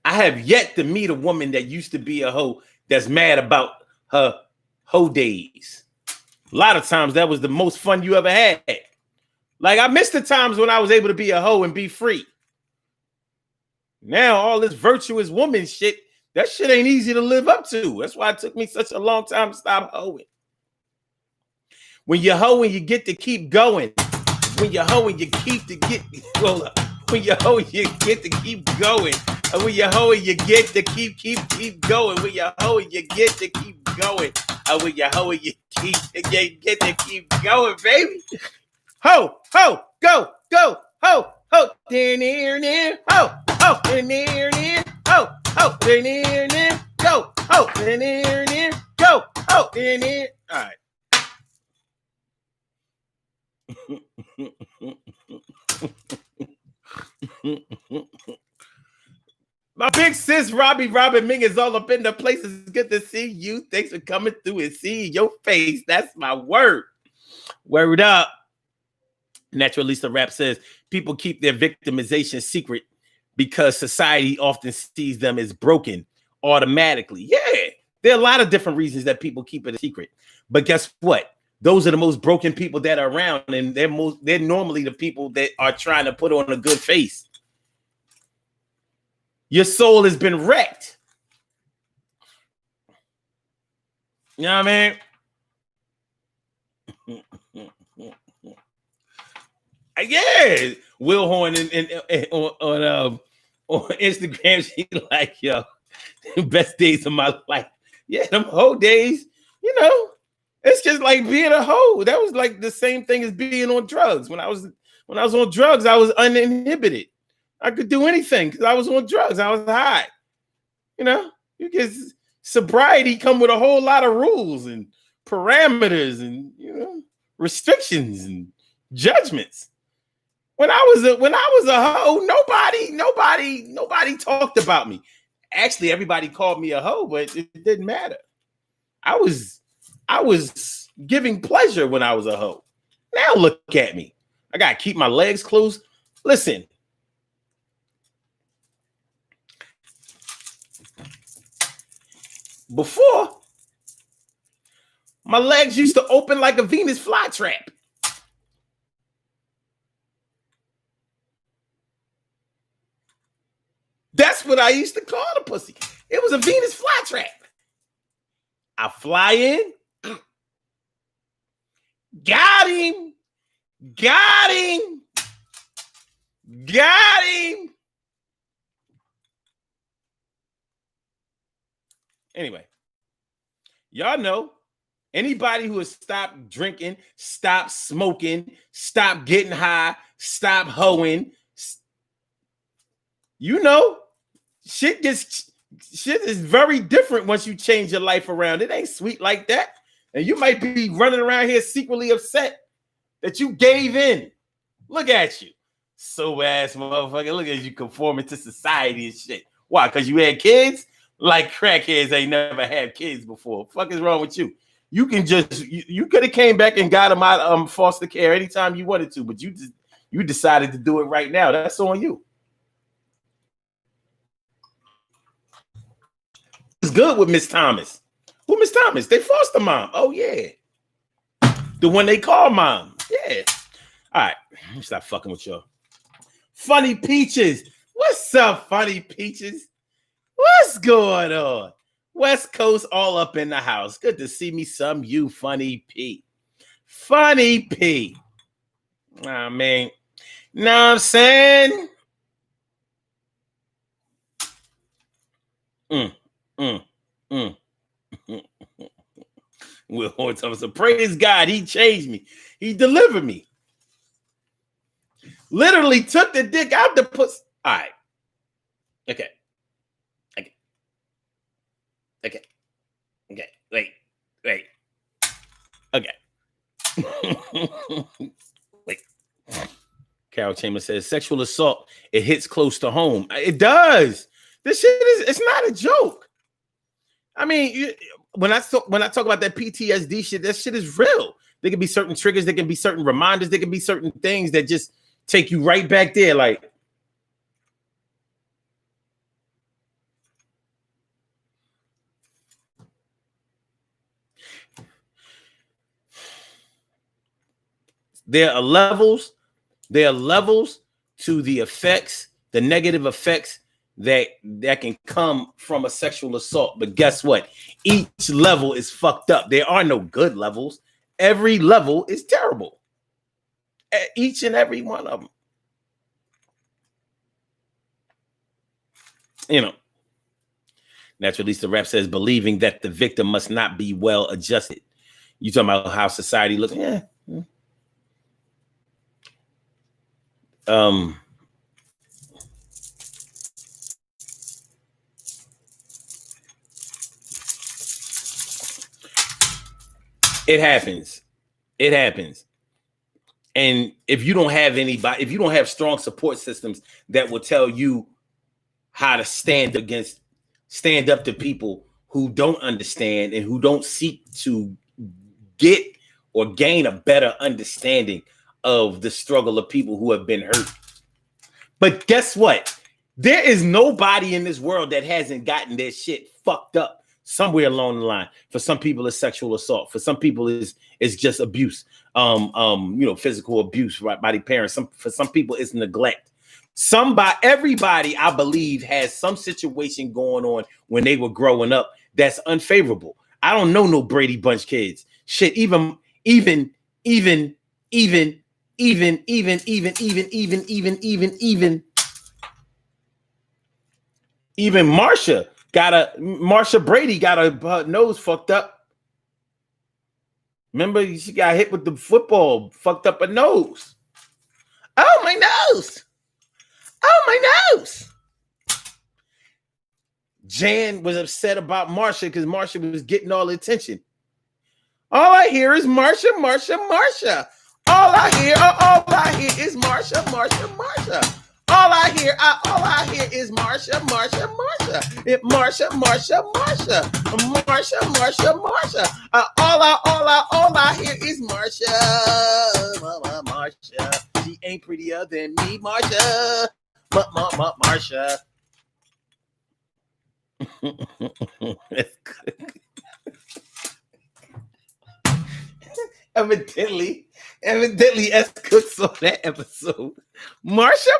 I have yet to meet a woman that used to be a hoe that's mad about her hoe days. A lot of times that was the most fun you ever had. Like, I miss the times when I was able to be a hoe and be free. Now all this virtuous woman shit, that shit ain't easy to live up to. That's why it took me such a long time to stop hoeing. When you're hoeing, you get to keep going. When you're hoeing, you keep to get. Well, when you're hoeing, you get to keep going. And when you're hoeing, you get to keep going. When you're hoeing, you get to keep going. And when you're hoeing, you get to keep going, baby. Ho, ho, go, ho, ho, near, ho, near, ho, near, go, near, go, near. All right. My big sis Robin Ming is all up in the place. It's good to see you. Thanks for coming through and seeing your face. That's my word. Word up. Naturalista Rap says people keep their victimization secret because society often sees them as broken automatically. Yeah, there are a lot of different reasons that people keep it a secret. But guess what? Those are the most broken people that are around, and they're normally the people that are trying to put on a good face. Your soul has been wrecked. You know what I mean? Yeah, Will Horn on Instagram, she like, yo, best days of my life. Yeah, them hoe days, you know, it's just like being a hoe. That was like the same thing as being on drugs. When I was on drugs, I was uninhibited. I could do anything because I was on drugs. I was high. You know, you get sobriety come with a whole lot of rules and parameters and, you know, restrictions and judgments. When I was a hoe, nobody talked about me. Actually, everybody called me a hoe, but it didn't matter. I was giving pleasure when I was a hoe. Now look at me. I gotta keep my legs closed. Listen. Before, my legs used to open like a Venus flytrap. That's what I used to call the pussy. It was a Venus flytrap. I fly in. Got him. Anyway, y'all know anybody who has stopped drinking, stopped smoking, stopped getting high, stopped hoeing, you know, shit is very different once you change your life around. It ain't sweet like that. And you might be running around here secretly upset that you gave in. Look at you. So ass motherfucker. Look at you conforming to society and shit. Why? Because you had kids? Like crackheads ain't never had kids before. Fuck is wrong with you? You can just you could have came back and got him out of foster care anytime you wanted to, but you decided to do it right now. That's on you. It's good with Miss Thomas. Who Miss Thomas? They foster mom. Oh yeah, the one they call mom. Yeah. All right, let me stop fucking with y'all. Funny Peaches. What's up, Funny Peaches? What's going on? West Coast all up in the house. Good to see me some you, Funny P. Funny P. Nah, man. Know what I'm saying? Will Thomas, praise God, he changed me. He delivered me. Literally took the dick out the pussy. All right. Okay. Wait. Okay. Wait. Carol Chambers says sexual assault, it hits close to home. It does. This shit it's not a joke. I mean, when I talk about that PTSD shit, that shit is real. There can be certain triggers, there can be certain reminders, there can be certain things that just take you right back there. Like, there are levels to the effects, the negative effects that can come from a sexual assault. But guess what? Each level is fucked up. There are no good levels. Every level is terrible. Each and every one of them. You know, Naturally, the rap says believing that the victim must not be well adjusted. You talking about how society looks? Yeah. It happens. It happens. And if you don't have anybody, if you don't have strong support systems that will tell you how to stand up to people who don't understand and who don't seek to get or gain a better understanding of the struggle of people who have been hurt. But guess what? There is nobody in this world that hasn't gotten their shit fucked up somewhere along the line. For some people, it's sexual assault. For some people, it's just abuse. Physical abuse right by the parents. For some people, it's neglect. Everybody, I believe, has some situation going on when they were growing up that's unfavorable. I don't know no Brady Bunch kids. Shit, even Marsha Brady got her nose fucked up. Remember, she got hit with the football, fucked up her nose. Oh, my nose. Oh, my nose. Jan was upset about Marsha because Marsha was getting all the attention. All I hear is Marsha, Marsha, Marsha. All I hear is Marsha, Marsha, Marsha. All I hear is Marsha, Marsha, Marsha. Marsha, Marsha, Marsha. Marsha, Marsha, Marsha. All I hear is Marsha. Marsha. She ain't prettier than me, Marsha. Marsha. Evidently, S. Cooks on that episode. Marsha.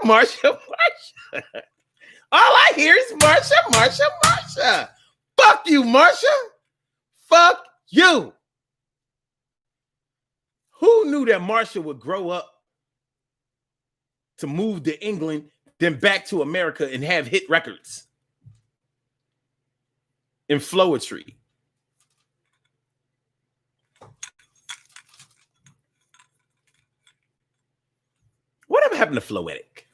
All I hear is Marsha. Fuck you, Marsha. Fuck you. Who knew that Marsha would grow up to move to England, then back to America and have hit records in Floetry? Whatever happened to Floetic?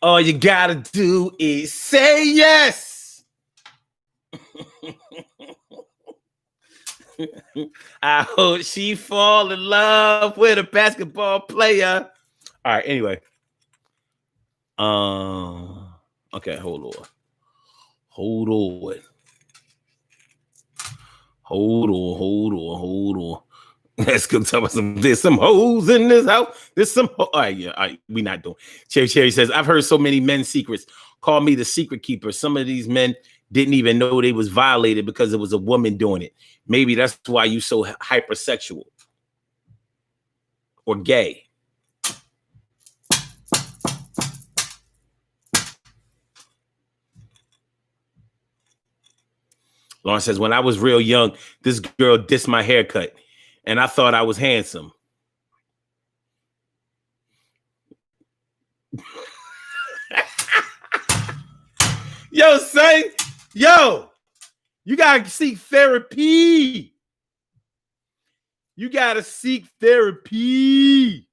All you gotta do is say yes. I hope she fall in love with a basketball player. All right, anyway. Okay, hold on. Hold on. Let's go talk about some. There's some hoes in this house. There's some. All right, we not doing. Cherry says, I've heard so many men's secrets. Call me the secret keeper. Some of these men didn't even know they was violated because it was a woman doing it. Maybe that's why you so hypersexual or gay. Lauren says, when I was real young, this girl dissed my haircut, and I thought I was handsome. Yo, son, you gotta seek therapy. You gotta seek therapy.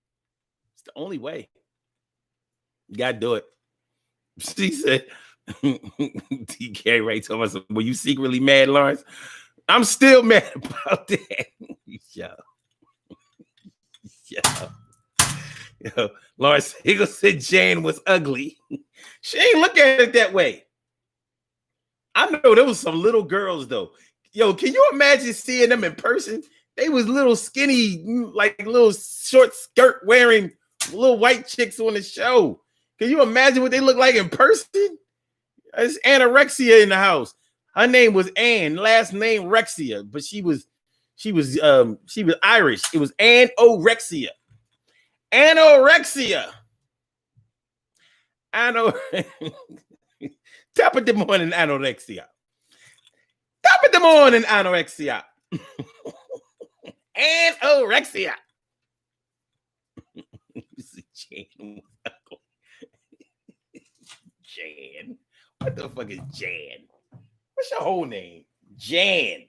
It's the only way. You gotta do it. She said, DK Ray told us, were you secretly mad, Lawrence? I'm still mad about that. Yo. Lawrence Higgle said Jan was ugly. She ain't look at it that way. I know there was some little girls though. Yo, can you imagine seeing them in person? They was little skinny, like little short skirt wearing little white chicks on the show. Can you imagine what they look like in person? It's anorexia in the house. Her name was Ann, last name Rexia, but she was Irish. It was anorexia. Anorexia. Top of the morning anorexia. Top of the morning anorexia. Anorexia. Jan. What the fuck is Jan? What's your whole name? Jan.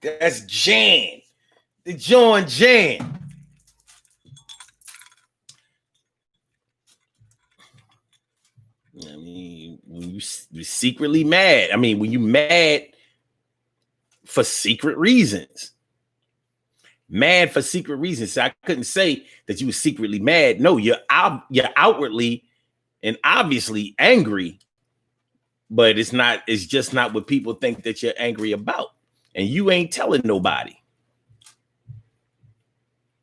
That's Jan. The John Jan. I mean, when you're secretly mad. I mean, when you mad for secret reasons. Mad for secret reasons. So I couldn't say that you were secretly mad. No, you're outwardly and obviously angry, but it's just not what people think that you're angry about. And you ain't telling nobody.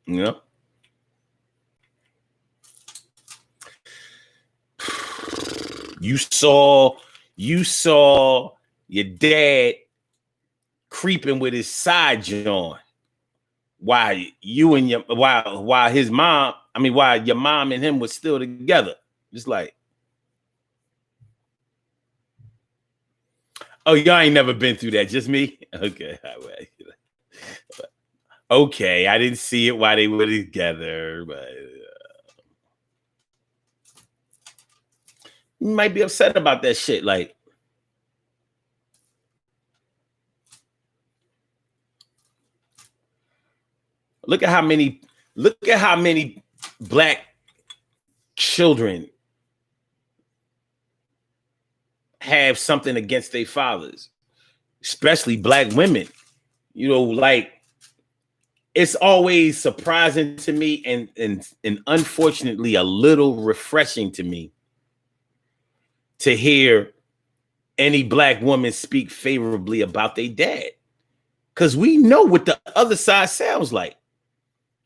You know? You saw your dad creeping with his side joint while your mom and him was still together. Just like, oh, y'all ain't never been through that, just me? Okay. Okay, I didn't see it while they were together, but you might be upset about that shit. Like, look at how many black children have something against their fathers, especially black women. You know, like, it's always surprising to me and unfortunately a little refreshing to me to hear any black woman speak favorably about their dad. Because we know what the other side sounds like.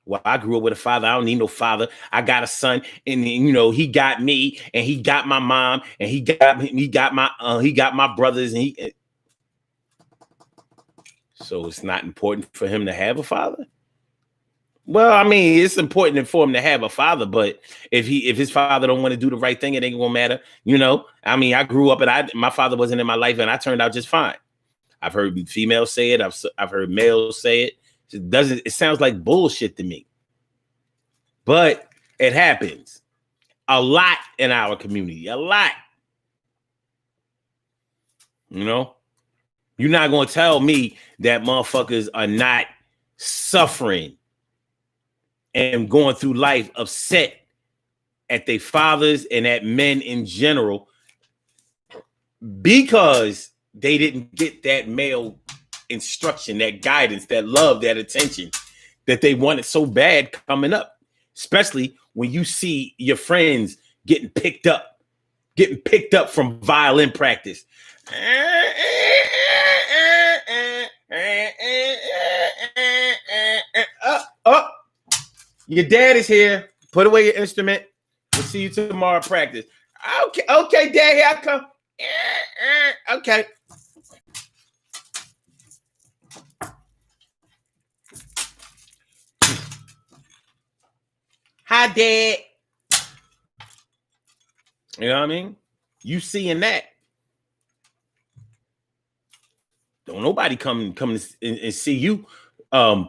Well, I grew up with a father. I don't need no father. I got a son, and he got me, and he got my mom, and he got my brothers, and so it's not important for him to have a father. Well, I mean, it's important for him to have a father, but if his father don't want to do the right thing, it ain't gonna matter. I mean, I grew up and my father wasn't in my life, and I turned out just fine. I've heard females say it. I've heard males say it. It sounds like bullshit to me, but it happens a lot in our community. A lot. You're not gonna tell me that motherfuckers are not suffering and going through life upset at their fathers and at men in general because they didn't get that male instruction, that guidance, that love, that attention that they wanted so bad coming up, especially when you see your friends getting picked up, getting picked up from violin practice. Up. Your dad is here. Put away your instrument. We'll see you tomorrow at practice. Okay, Dad, here I come. Okay. Hi, Dad. You know what I mean? You seeing that? Don't nobody come and see you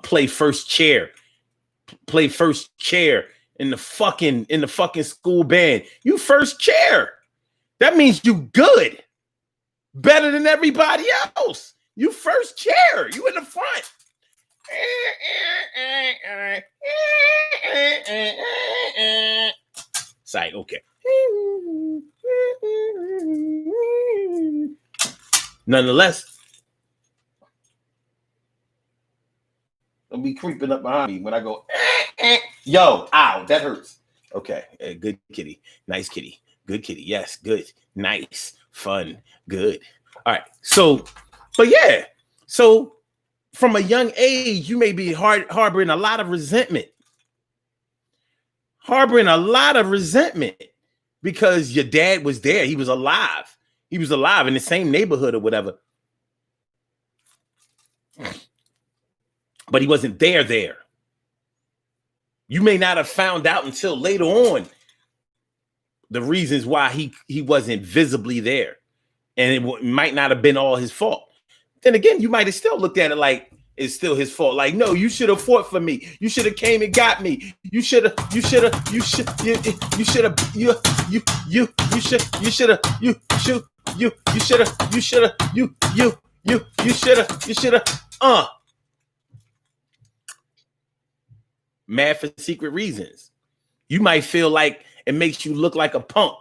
play first chair in the fucking school band. You first chair. That means you good. Better than everybody else. You first chair. You in the front. It's like, okay. Nonetheless, don't be creeping up behind me when I go, yo, ow, that hurts. Okay, good kitty. Nice kitty. Good kitty. Yes, good. Nice. Fun. Good. All right. So, but yeah. So from a young age, you may be harboring a lot of resentment. Because your dad was there. He was alive. He was alive in the same neighborhood or whatever. But he wasn't there. You may not have found out until later on the reasons why he wasn't visibly there. And it might not have been all his fault. Then again, you might have still looked at it like it's still his fault. Like, no, you should have fought for me. You should have came and got me. You should have mad for secret reasons. You might feel like it makes you look like a punk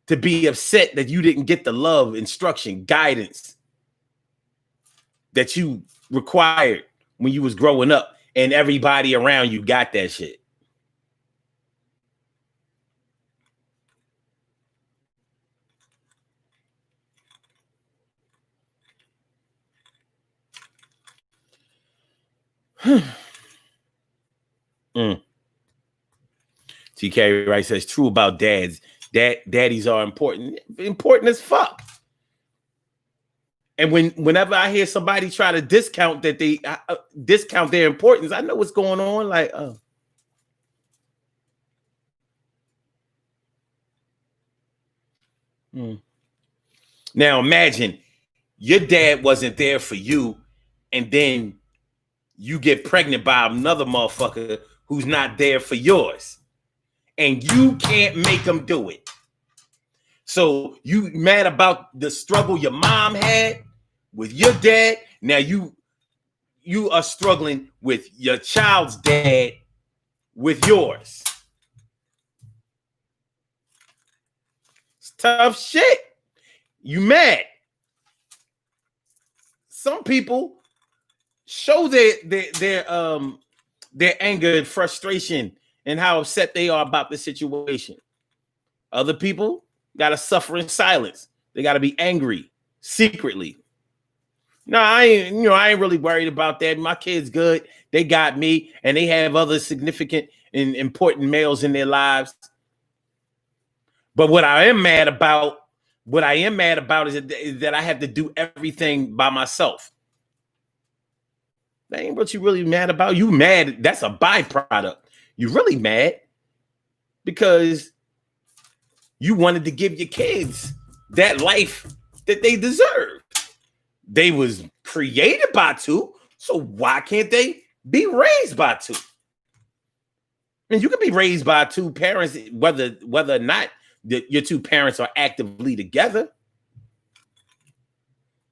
to be upset that you didn't get the love, instruction, guidance that you required when you was growing up, and everybody around you got that shit. TK Wright says, true about dads. Daddies are important as fuck. And whenever I hear somebody try to discount that they discount their importance, I know what's going on. Like, oh. Now imagine your dad wasn't there for you, and then you get pregnant by another motherfucker who's not there for yours, and you can't make them do it. So you mad about the struggle your mom had with your dad. Now you are struggling with your child's dad with yours. It's tough shit. You mad. Some people show their anger and frustration and how upset they are about the situation. Other people gotta suffer in silence. They gotta be angry secretly. No, I ain't really worried about that. My kid's good. They got me, and they have other significant and important males in their lives. But what I am mad about is that I have to do everything by myself. That ain't what you really mad about. You mad, that's a byproduct. You're really mad because you wanted to give your kids that life that they deserve. They was created by two, so why can't they be raised by two? And you can be raised by two parents, whether or not your two parents are actively together.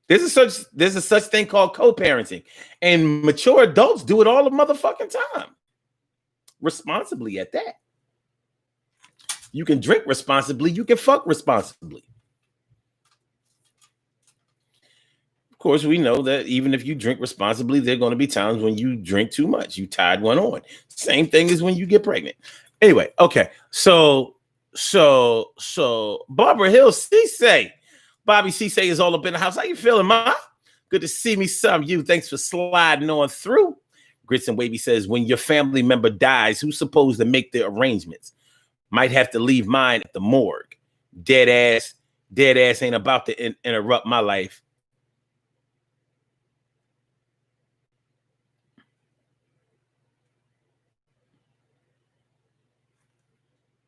There's a such thing called co-parenting, and mature adults do it all the motherfucking time, responsibly at that. You can drink responsibly. You can fuck responsibly. Of course, we know that even if you drink responsibly, there are going to be times when you drink too much. You tied one on. Same thing as when you get pregnant. Anyway, okay. So So Barbara Hill Cisse. Bobby Cisse is all up in the house. How you feeling, ma? Good to see me, some you. Thanks for sliding on through. Grits and Wavy says, when your family member dies, who's supposed to make the arrangements? Might have to leave mine at the morgue. Dead ass ain't about to interrupt my life.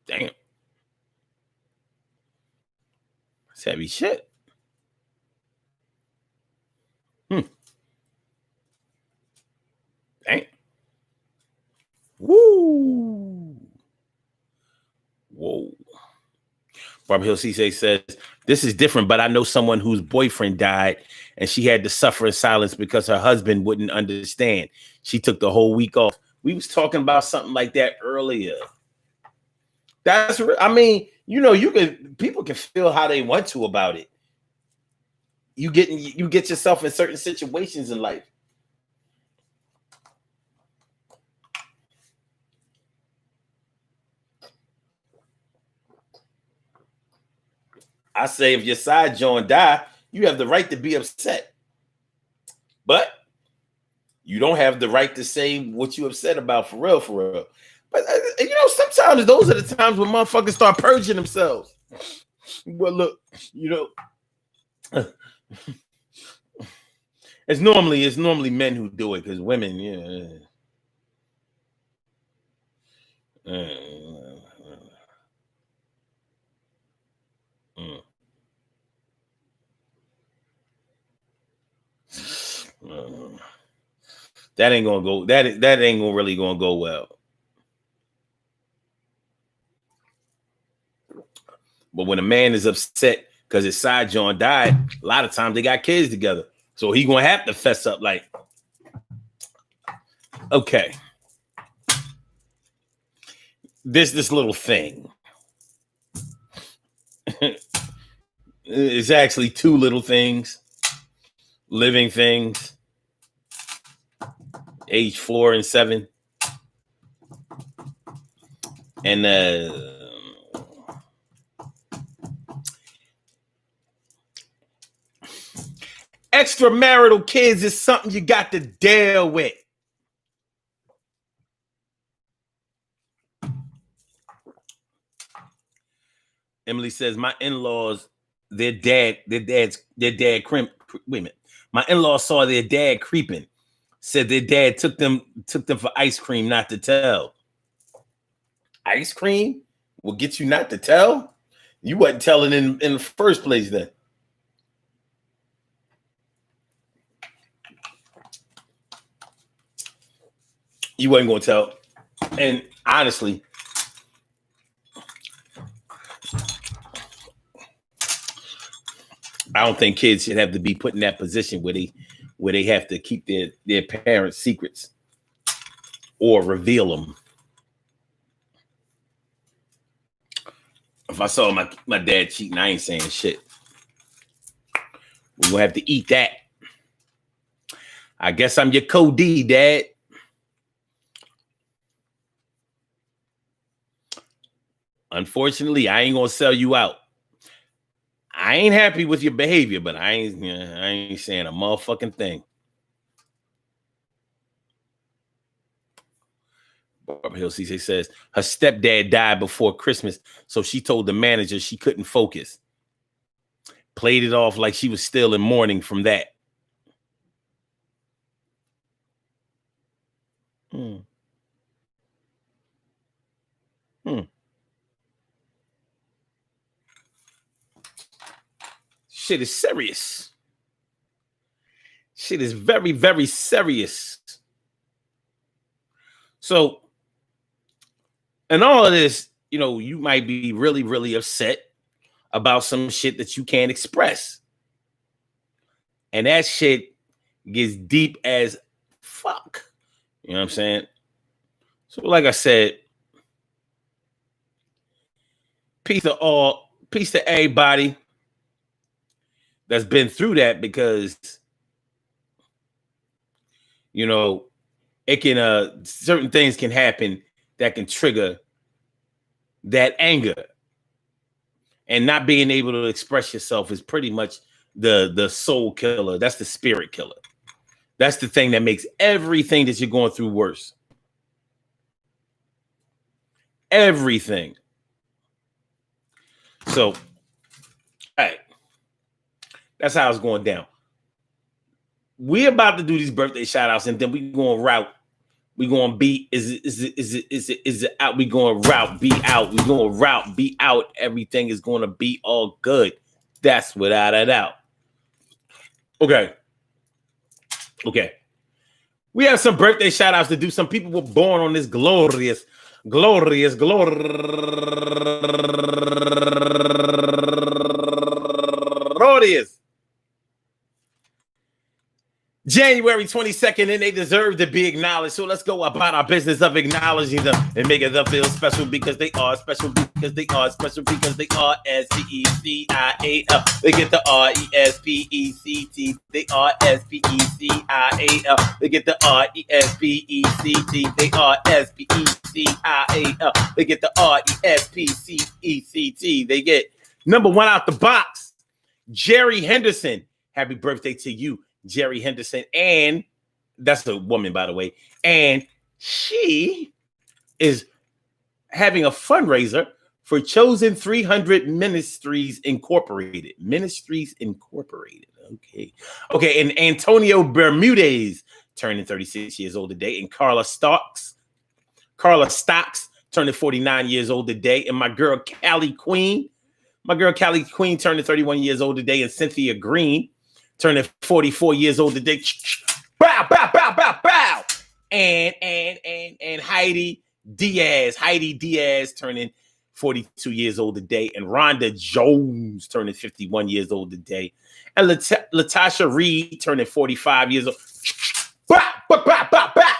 Damn. That's heavy shit. Damn. Woo. Whoa. Barbara Hill Cisse says, this is different, but I know someone whose boyfriend died and she had to suffer in silence because her husband wouldn't understand. She took the whole week off. We was talking about something like that earlier. I mean, people can feel how they want to about it. You get yourself in certain situations in life. I say if your side joint die, you have the right to be upset. But you don't have the right to say what you upset about for real, for real. But sometimes those are the times when motherfuckers start purging themselves. Well, look, it's normally men who do it, because women, that ain't gonna go. That ain't gonna really gonna go well. But when a man is upset because his side joint died, a lot of times they got kids together, so he gonna have to fess up. Like, okay, this little thing. It's actually two little things, living things, age 4 and 7, and extramarital kids is something you got to deal with. Emily says, my in-laws, their dad wait a minute. My in-laws saw their dad creeping. Said their dad took them for ice cream not to tell. Ice cream will get you not to tell? You wasn't telling in the first place then. You wasn't going to tell. And honestly, I don't think kids should have to be put in that position where they have to keep their parents' secrets or reveal them. If I saw my dad cheating, I ain't saying shit. We're gonna have to eat that. I guess I'm your Cody, Dad. Unfortunately, I ain't gonna sell you out. I ain't happy with your behavior, but I ain't saying a motherfucking thing. Barbara Hill Cisse says her stepdad died before Christmas, so she told the manager she couldn't focus. Played it off like she was still in mourning from that. Shit is serious. Shit is very, very serious. So, and all of this, you might be really, really upset about some shit that you can't express. And that shit gets deep as fuck. You know what I'm saying? So, like I said, peace to everybody that's been through that, because it can certain things can happen that can trigger that anger. And not being able to express yourself is pretty much the soul killer. That's the spirit killer. That's the thing that makes everything that you're going through worse. Everything. So, all right. That's how it's going down. We about to do these birthday shout outs, and then we going route. We going be is it out? We going route, be out. We going route, be out. Everything is going to be all good. That's without a doubt. Okay. We have some birthday shout outs to do. Some people were born on this glorious January 22nd, and they deserve to be acknowledged. So let's go about our business of acknowledging them and making them feel special because they are special because they are special because they are S-P-E-C-I-A-L. They get the R-E-S-P-E-C-T. They are S-P-E-C-I-A-L. They get the R-E-S-P-E-C-T. They are S-P-E-C-I-A-L. They get the R-E-S-P-C-E-C-T. They get number one out the box, Jerry Henderson. Happy birthday to you, Jerry Henderson. And that's a woman, by the way. And she is having a fundraiser for Chosen 300 Ministries Incorporated. Okay. And Antonio Bermudez turning 36 years old today. And Carla Stocks turning 49 years old today. And my girl Callie Queen turning 31 years old today. And Cynthia Green turning 44 years old today. Bow, bow, bow, bow, bow. And Heidi Diaz turning 42 years old today. And Rhonda Jones turning 51 years old today. And Latasha Reed turning 45 years old. Bow, bow, bow, bow, bow.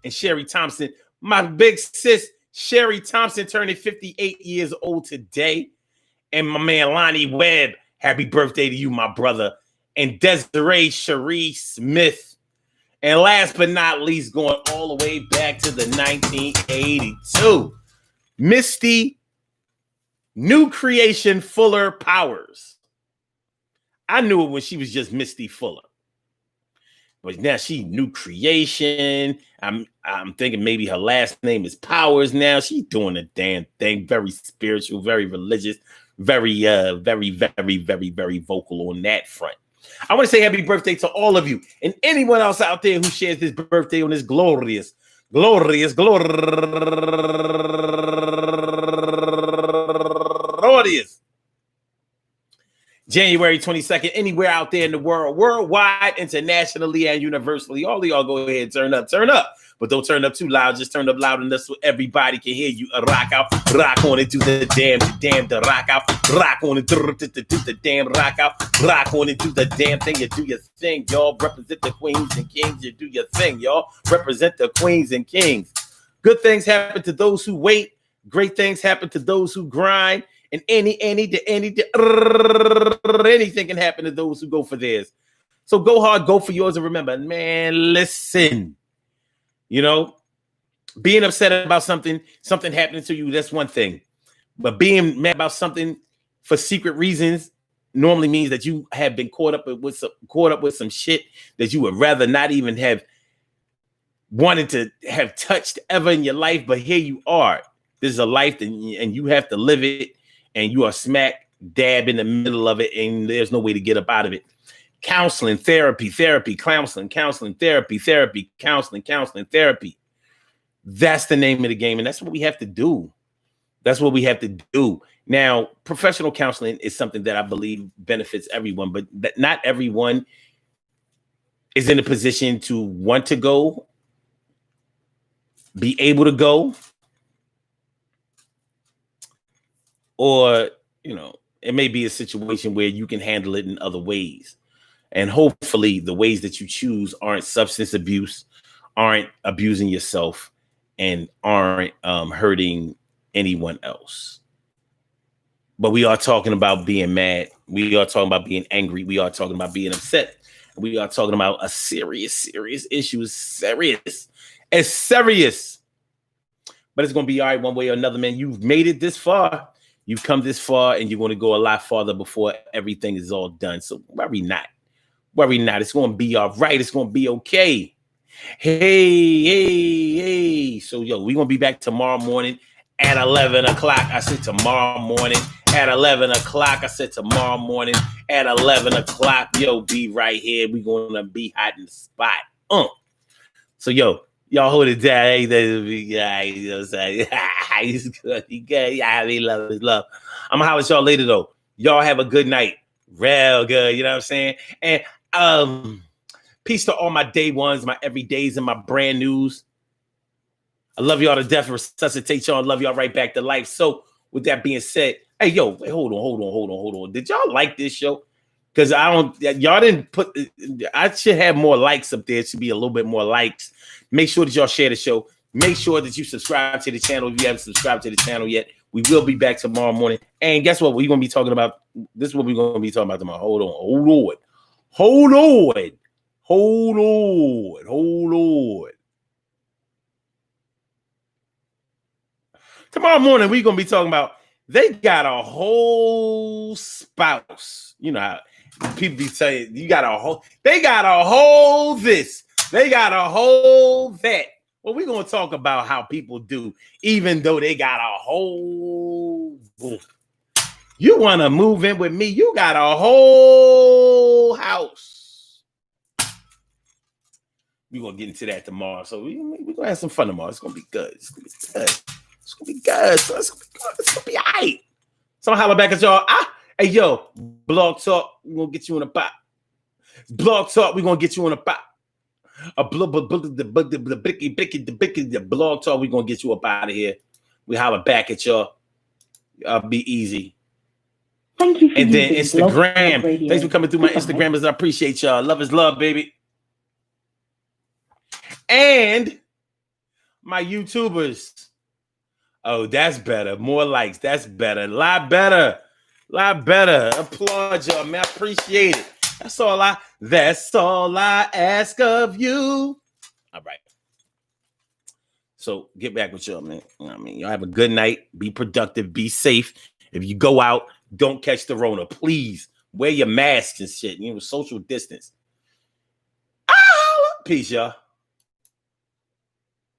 And Sherry Thompson, my big sis, Sherry Thompson turning 58 years old today. And my man Lonnie Webb, happy birthday to you, my brother. And Desiree Cherie Smith. And last but not least, going all the way back to the 1982, Misty New Creation Fuller Powers. I knew it when she was just Misty Fuller. But now she New Creation. I'm thinking maybe her last name is Powers now. She's doing a damn thing. Very spiritual, very religious, very vocal on that front. I want to say happy birthday to all of you and anyone else out there who shares this birthday on this glorious. January 22nd, anywhere out there in the world, worldwide, internationally, and universally. All of y'all go ahead and turn up. But don't turn up too loud. Just turn up loud enough so everybody can hear you. Rock out, rock on it, do the damn, the rock out. Rock on it, do the damn, rock out. Rock on it, do the damn thing. You do your thing, y'all. Represent the queens and kings. You do your thing, y'all. Represent the queens and kings. Good things happen to those who wait. Great things happen to those who grind. And anything can happen to those who go for theirs. So go hard, go for yours. And remember, man, listen, being upset about something happening to you, that's one thing. But being mad about something for secret reasons normally means that you have been caught up with some shit that you would rather not even have wanted to have touched ever in your life. But here you are. This is a life and you have to live it. And you are smack dab in the middle of it, and there's no way to get up out of it. Counseling, therapy, counseling, therapy, counseling, therapy. That's the name of the game, and that's what we have to do. Now, professional counseling is something that I believe benefits everyone, but not everyone is in a position to want to go, be able to go, or, it may be a situation where you can handle it in other ways. And hopefully the ways that you choose aren't substance abuse, aren't abusing yourself, and aren't hurting anyone else. But we are talking about being mad. We are talking about being angry. We are talking about being upset. We are talking about a serious issue. Serious. But it's going to be all right one way or another, man. You've made it this far. You've come this far and you're going to go a lot farther before everything is all done. So worry not. Worry not. It's going to be all right. It's going to be okay. Hey. So, yo, we're going to be back tomorrow morning at 11 o'clock. I said tomorrow morning at 11 o'clock. I said tomorrow morning at 11 o'clock. Yo, be right here. We're going to be hot in the spot. So, yo, y'all hold it down. Hey, you know what I'm saying? He's good. He good. Yeah, he love his love. I'm going to holler at y'all later, though. Y'all have a good night. Real good. You know what I'm saying? And peace to all my day ones, my everydays, and my brand news. I love y'all to death. Resuscitate y'all. Love y'all right back to life. So, with that being said, hey, yo, wait, hold on. Did y'all like this show? Because y'all didn't put, I should have more likes up there. It should be a little bit more likes. Make sure that y'all share the show. Make sure that you subscribe to the channel if you haven't subscribed to the channel yet. We will be back tomorrow morning. And guess what? We're going to be talking about, this is what we're going to be talking about tomorrow. Hold on. Tomorrow morning, we're going to be talking about, they got a whole spouse. You know how people be saying, they got a whole this. They got a whole that. Well, we're going to talk about how people do, even though they got a whole. You want to move in with me? You got a whole house. We're going to get into that tomorrow. So we're going to have some fun tomorrow. It's going to be good. It's going to be good. So it's going to be all right. So I'm holler back at y'all. Hey, yo, Blog Talk, we're going to get you in a pop. Blog Talk, we're going to get you in a pop. The Blog Talk, we're going to get you up out of here. We holler back at y'all. Be easy. Thank you. And then Instagram. Thanks for coming through my Instagrammers. I appreciate y'all. Love is love, baby. And my YouTubers. Oh, that's better. More likes. That's better. A lot better. Applaud y'all, man. I appreciate it. That's all I ask of you. All right. So get back with y'all, man. You know what I mean? Y'all have a good night. Be productive. Be safe. If you go out, don't catch the Rona. Please wear your masks and shit. You know, social distance. Peace, y'all.